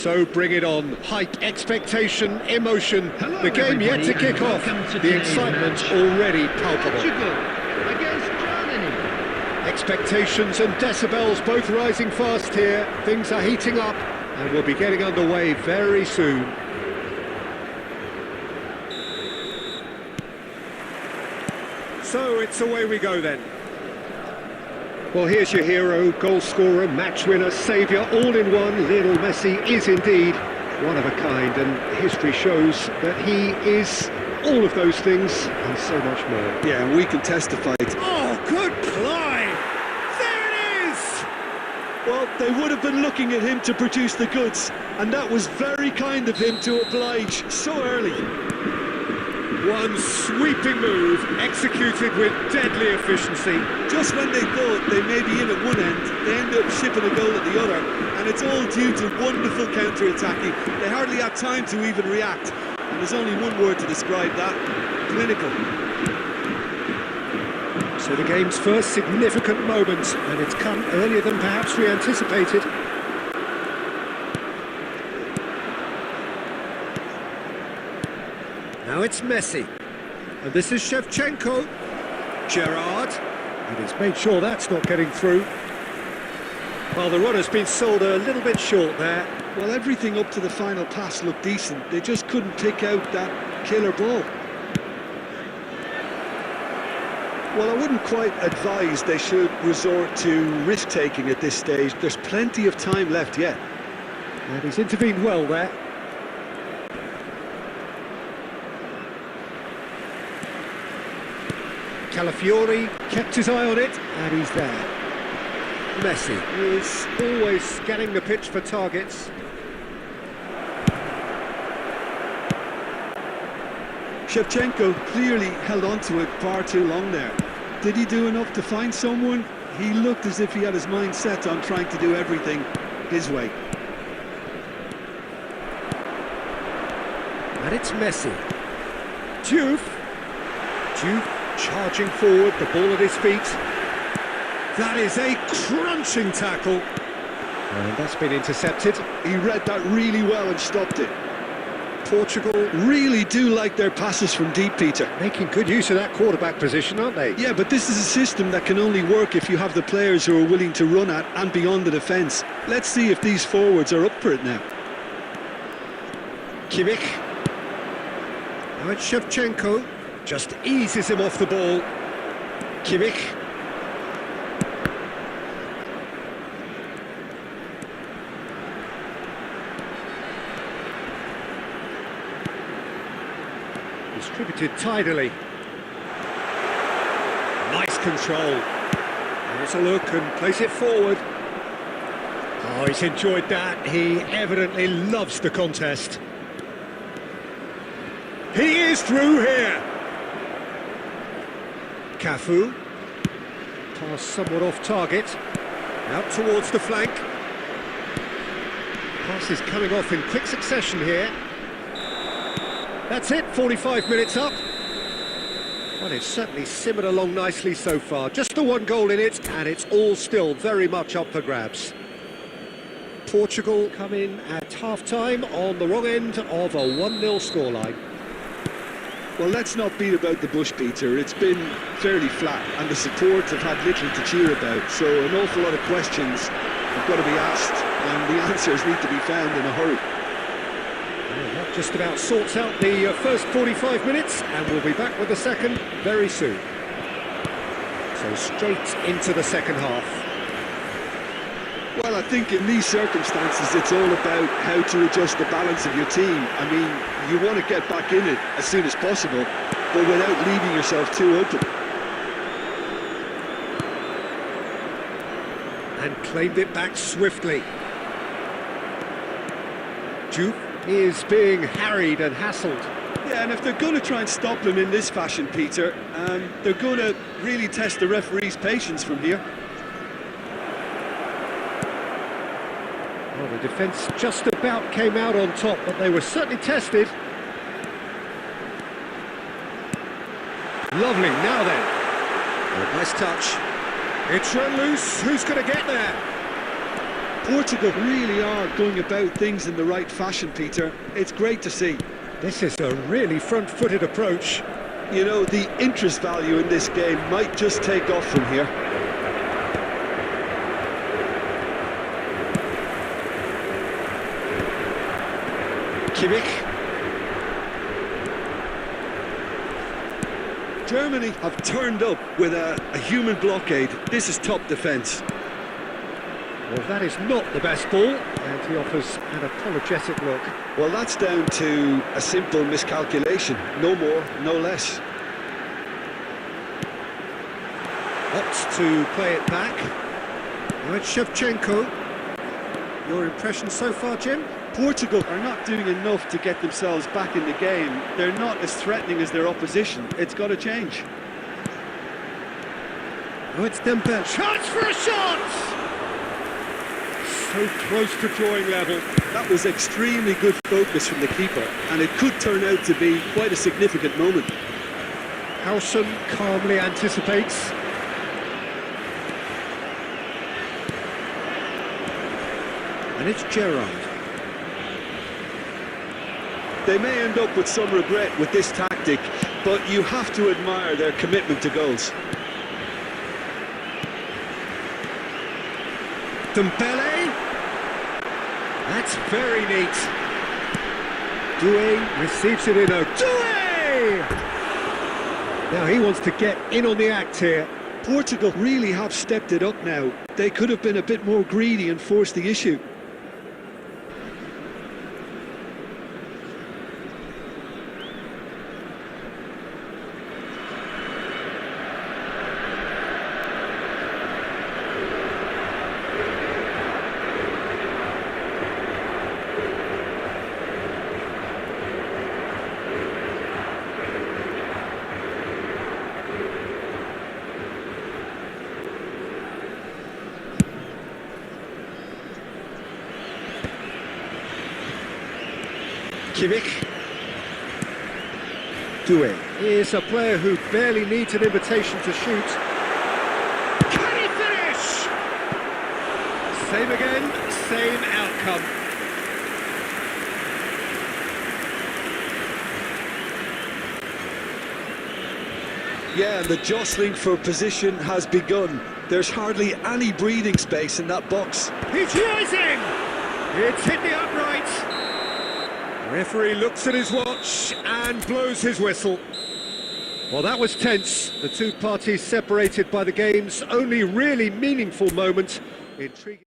So bring it on. Hype, expectation, emotion. Hello, The game yet to everybody, kick and off. welcome to The today's excitement's match. already palpable. Portugal against Germany. Expectations and decibels both rising fast here. Things are heating up and we'll be getting underway very soon. So it's away we go then. Well, here's your hero, goal scorer, match winner, saviour, all in one. Lionel Messi is indeed one of a kind, and history shows that he is all of those things and so much more. Yeah, and we can testify to. Oh, good play! There it is! Well, they would have been looking at him to produce the goods, and that was very kind of him to oblige so early. One sweeping move, executed with deadly efficiency. Just when they thought they may be in at one end, they end up shipping a goal at the other, and it's all due to wonderful counter-attacking. They hardly had time to even react, and there's only one word to describe that: clinical. So the game's first significant moment, and it's come earlier than perhaps we anticipated. Now it's Messi, and this is Shevchenko. Gerrard, and he's made sure that's not getting through. Well, the runner's been sold a little bit short there. Well, everything up to the final pass looked decent. They just couldn't pick out that killer ball. Well, I wouldn't quite advise they should resort to risk-taking at this stage. There's plenty of time left yet. And he's intervened well there. Calafiori kept his eye on it, and he's there. Messi is always scanning the pitch for targets. Shevchenko clearly held on to it far too long there. Did he do enough to find someone? He looked as if he had his mind set on trying to do everything his way. And it's Messi. Diouf charging forward, the ball at his feet. That is a crunching tackle. And that's been intercepted. He read that really well and stopped it. Portugal Really do like their passes from deep, Peter. making good use of that quarterback position, aren't they? Yeah, but this is a system that can only work if you have the players who are willing to run at and beyond the defence. Let's see if these forwards are up for it now. Kimmich. Now it's Shevchenko. Just eases him off the ball. Kimmich. Distributed tidily. Nice control. There's a look and place it forward. Oh, he's enjoyed that. He evidently loves the contest. He is through here. Cafu. Pass somewhat off target. Out towards the flank. Pass is coming off in quick succession here. That's it, 45 minutes up. Well, it's certainly simmered along nicely so far. Just the one goal in it, and it's all still very much up for grabs. Portugal come in at half-time on the wrong end of a 1-0 scoreline. Well, let's not beat about the bush, Peter. It's been fairly flat, and the supports have had little to cheer about. So an awful lot of questions have got to be asked, and the answers need to be found in a hurry. Well, that just about sorts out the first 45 minutes, and we'll be back with the second very soon. So straight into the second half. Well, I think in these circumstances, it's all about how to adjust the balance of your team. I mean, you want to get back in it as soon as possible, but without leaving yourself too open. And claimed it back swiftly. Diouf is being harried and hassled. Yeah, and if they're going to try and stop him in this fashion, Peter, they're going to really test the referee's patience from here. Well, the defence just about came out on top, but they were certainly tested. Lovely, now then. Oh, nice touch. It's run loose, who's going to get there? Portugal really are going about things in the right fashion, Peter. It's great to see. This is a really front-footed approach. You know, the interest value in this game might just take off from here. Kimmich. Germany have turned up with a human blockade. This is top defence. Well, that is not the best ball, and he offers an apologetic look. Well, that's down to a simple miscalculation. No more, no less. Opts to play it back. Now it's Shevchenko. Your impression so far, Jim? Portugal are not doing enough to get themselves back in the game. They're not as threatening as their opposition. It's got to change. Oh, it's Dembele. Chance for a shot! So close to drawing level. That was extremely good focus from the keeper, and it could turn out to be quite a significant moment. Howson calmly anticipates. And it's Gerrard. They may end up with some regret with this tactic, but you have to admire their commitment to goals. Dembele. That's very neat. Doué receives it in a... Doué! Now he wants to get in on the act here. Portugal really have stepped it up now. They could have been a bit more greedy and forced the issue. Kimmich. Doué is a player who barely needs an invitation to shoot. Can he finish? Same again, same outcome. Yeah, the jostling for position has begun. There's hardly any breathing space in that box. He's rising! It's hit the upright. Referee looks at his watch and blows his whistle. Well, that was tense. The two parties separated by the game's only really meaningful moment. Intriguing.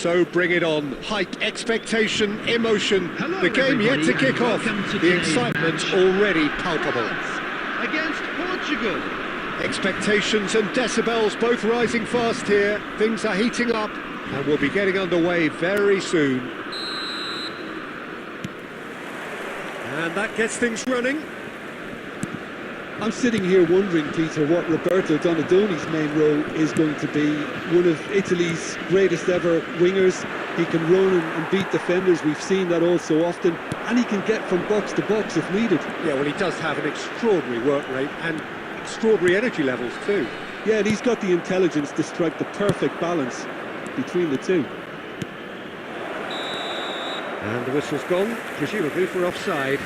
So bring it on. Hype, expectation, emotion. Hello, the game yet to everybody, kick off. welcome to The today's excitement match. already palpable. France against Portugal. Expectations and decibels both rising fast here. Things are heating up and we'll be getting underway very soon. And that gets things running. I'm sitting here wondering, Peter, what Roberto Donadoni's main role is going to be. One of Italy's greatest ever wingers. He can run and beat defenders. We've seen that all so often. And he can get from box to box if needed. Yeah, well, he does have an extraordinary work rate and extraordinary energy levels too. Yeah, and he's got the intelligence to strike the perfect balance between the two. And the whistle's gone, presumably for offside.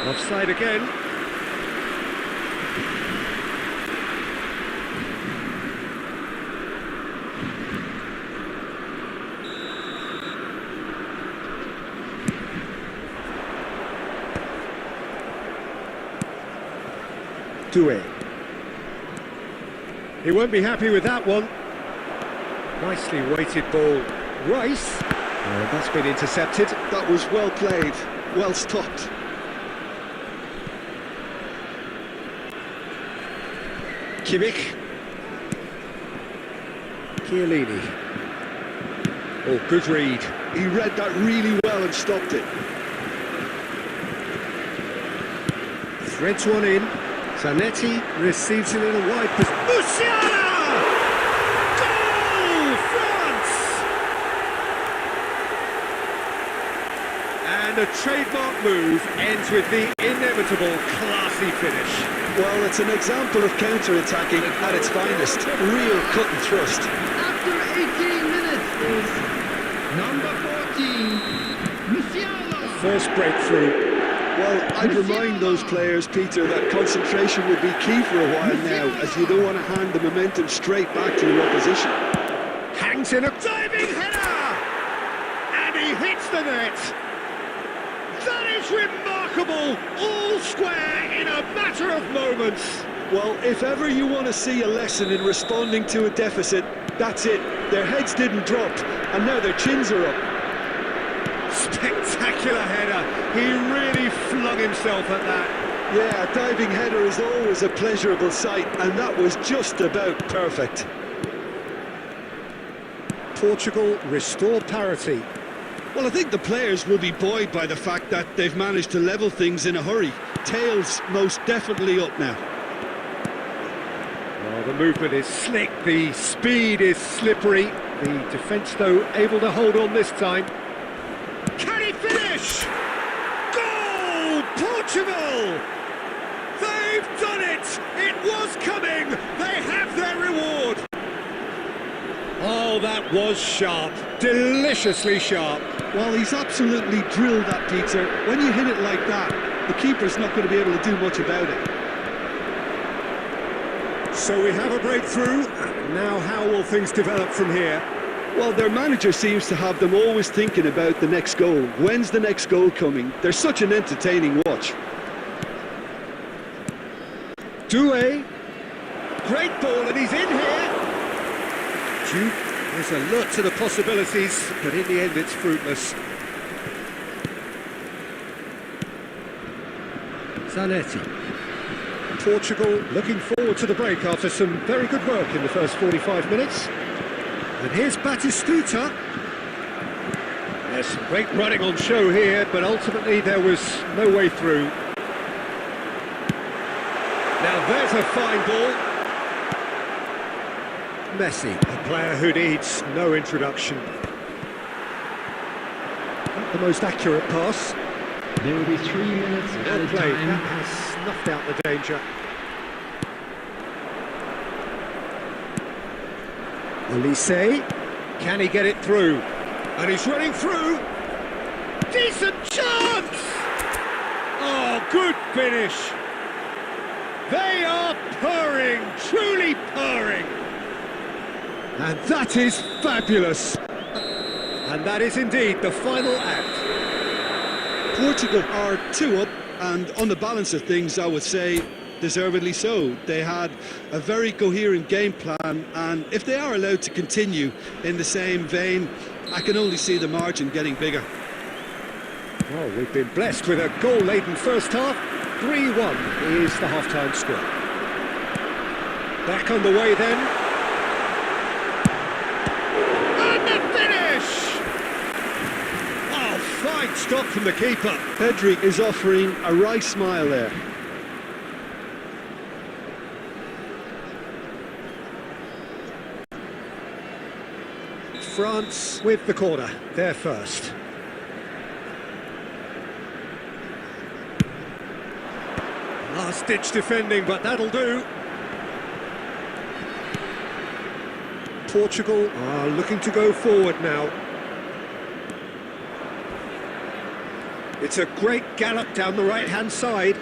Offside again. Doué. He won't be happy with that one. Nicely weighted ball. Rice. That's been intercepted. That was well played, well stopped. Kimmich. Chiellini. Oh, good read. He read that really well and stopped it. Threads one in. Zanetti receives it in a wide position. Musiala! Goal, France! And a trademark move ends with the inevitable classy finish. Well, it's an example of counter-attacking at its finest. Real cut and thrust. After 18 minutes is number 14, Musiala. First breakthrough. Well, I'd remind those players, Peter, that concentration will be key for a while now, as you don't want to hand the momentum straight back to your opposition. Hangs in a diving header! And he hits the net! That is remarkable! All square in a matter of moments! Well, if ever you want to see a lesson in responding to a deficit, that's it. Their heads didn't drop, and now their chins are up. Spectacular header! He really flung himself at that. Yeah, a diving header is always a pleasurable sight, and that was just about perfect. Portugal restore parity. Well, I think the players will be buoyed by the fact that they've managed to level things in a hurry. Tails most definitely up now. Oh, the movement is slick, the speed is slippery. The defence, though, able to hold on this time. Can he finish? Goal! Portugal! They've done it! It was coming! They have their reward! Oh, that was sharp. Deliciously sharp. Well, he's absolutely drilled that, Peter. When you hit it like that, the keeper's not going to be able to do much about it. So we have a breakthrough. Now how will things develop from here? Well, their manager seems to have them always thinking about the next goal. When's the next goal coming? They're such an entertaining watch. Doué. Great ball, and he's in here. Duke is alert to the possibilities, but in the end it's fruitless. Zanetti. Portugal looking forward to the break after some very good work in the first 45 minutes. And here's Batistuta. There's some great running on show here, but ultimately there was no way through. Now there's a fine ball. Messi, a player who needs no introduction. Not the most accurate pass. There will be 3 minutes Well added played, time. that has snuffed out the danger. Olise, can he get it through? And he's running through. Decent chance! Oh, good finish. They are purring, truly purring. And that is fabulous. And that is indeed the final act. Portugal are 2 up, and on the balance of things, I would say deservedly so. They had a very coherent game plan, and if they are allowed to continue in the same vein, I can only see the margin getting bigger. Well, we've been blessed with a goal-laden first half, 3-1 is the half-time score. Back on the way then. And the finish! Oh, fine stop from the keeper. Pedri is offering a wry smile there. France with the corner, they're first. Last-ditch defending, but that'll do. Portugal are looking to go forward now. It's a great gallop down the right-hand side.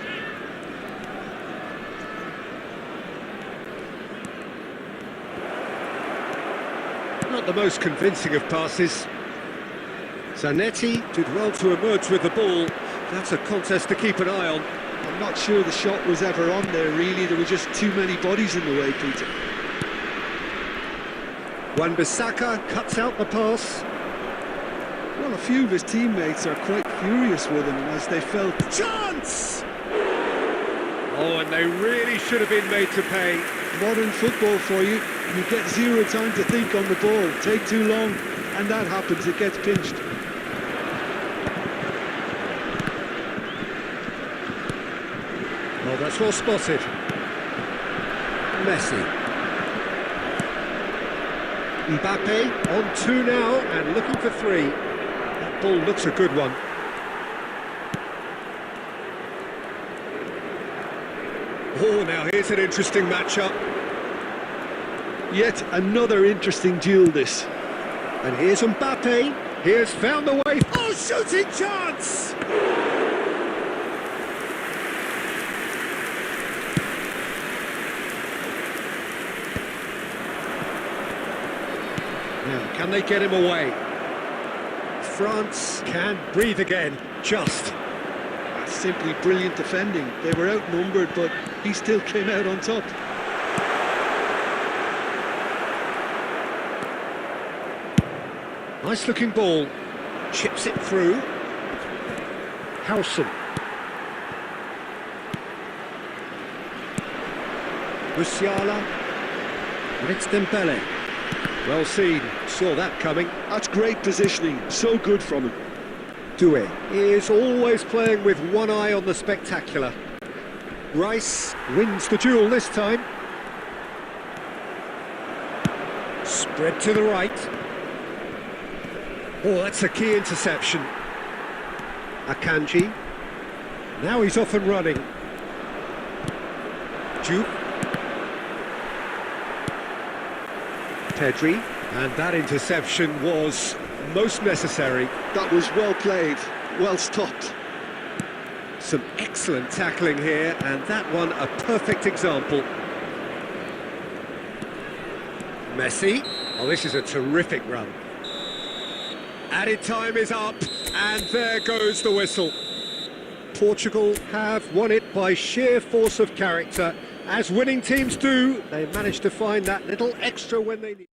Not the most convincing of passes. Zanetti did well to emerge with the ball. That's a contest to keep an eye on. I'm not sure the shot was ever on there, really. There were just too many bodies in the way, Peter. Wan-Bissaka cuts out the pass. Well, a few of his teammates are quite furious with him as they felt... Chance! Oh, and they really should have been made to pay. Modern football for you. You get zero time to think on the ball. Take too long, and that happens. It gets pinched. Oh, that's well spotted. Messi. Mbappe on 2 now and looking for 3. That ball looks a good one. Oh, now here's an interesting matchup. Yet another interesting duel, this. And here's Mbappe. He has found the way. Oh, shooting chance! Now, can they get him away? France can breathe again, just. That's simply brilliant defending. They were outnumbered, but he still came out on top. Nice looking ball. Chips it through. Howson. Musiala. And it's Dembele. Well seen. Saw that coming. That's great positioning. So good from him. Doué is always playing with one eye on the spectacular. Rice wins the duel this time. Spread to the right. Oh, that's a key interception. Akanji. Now he's off and running. Jupe. Pedri. And that interception was most necessary. That was well played, well stopped. Some excellent tackling here, and that one a perfect example. Messi. Oh, this is a terrific run. Added time is up, and there goes the whistle. Portugal have won it by sheer force of character. As winning teams do, they managed to find that little extra when they need.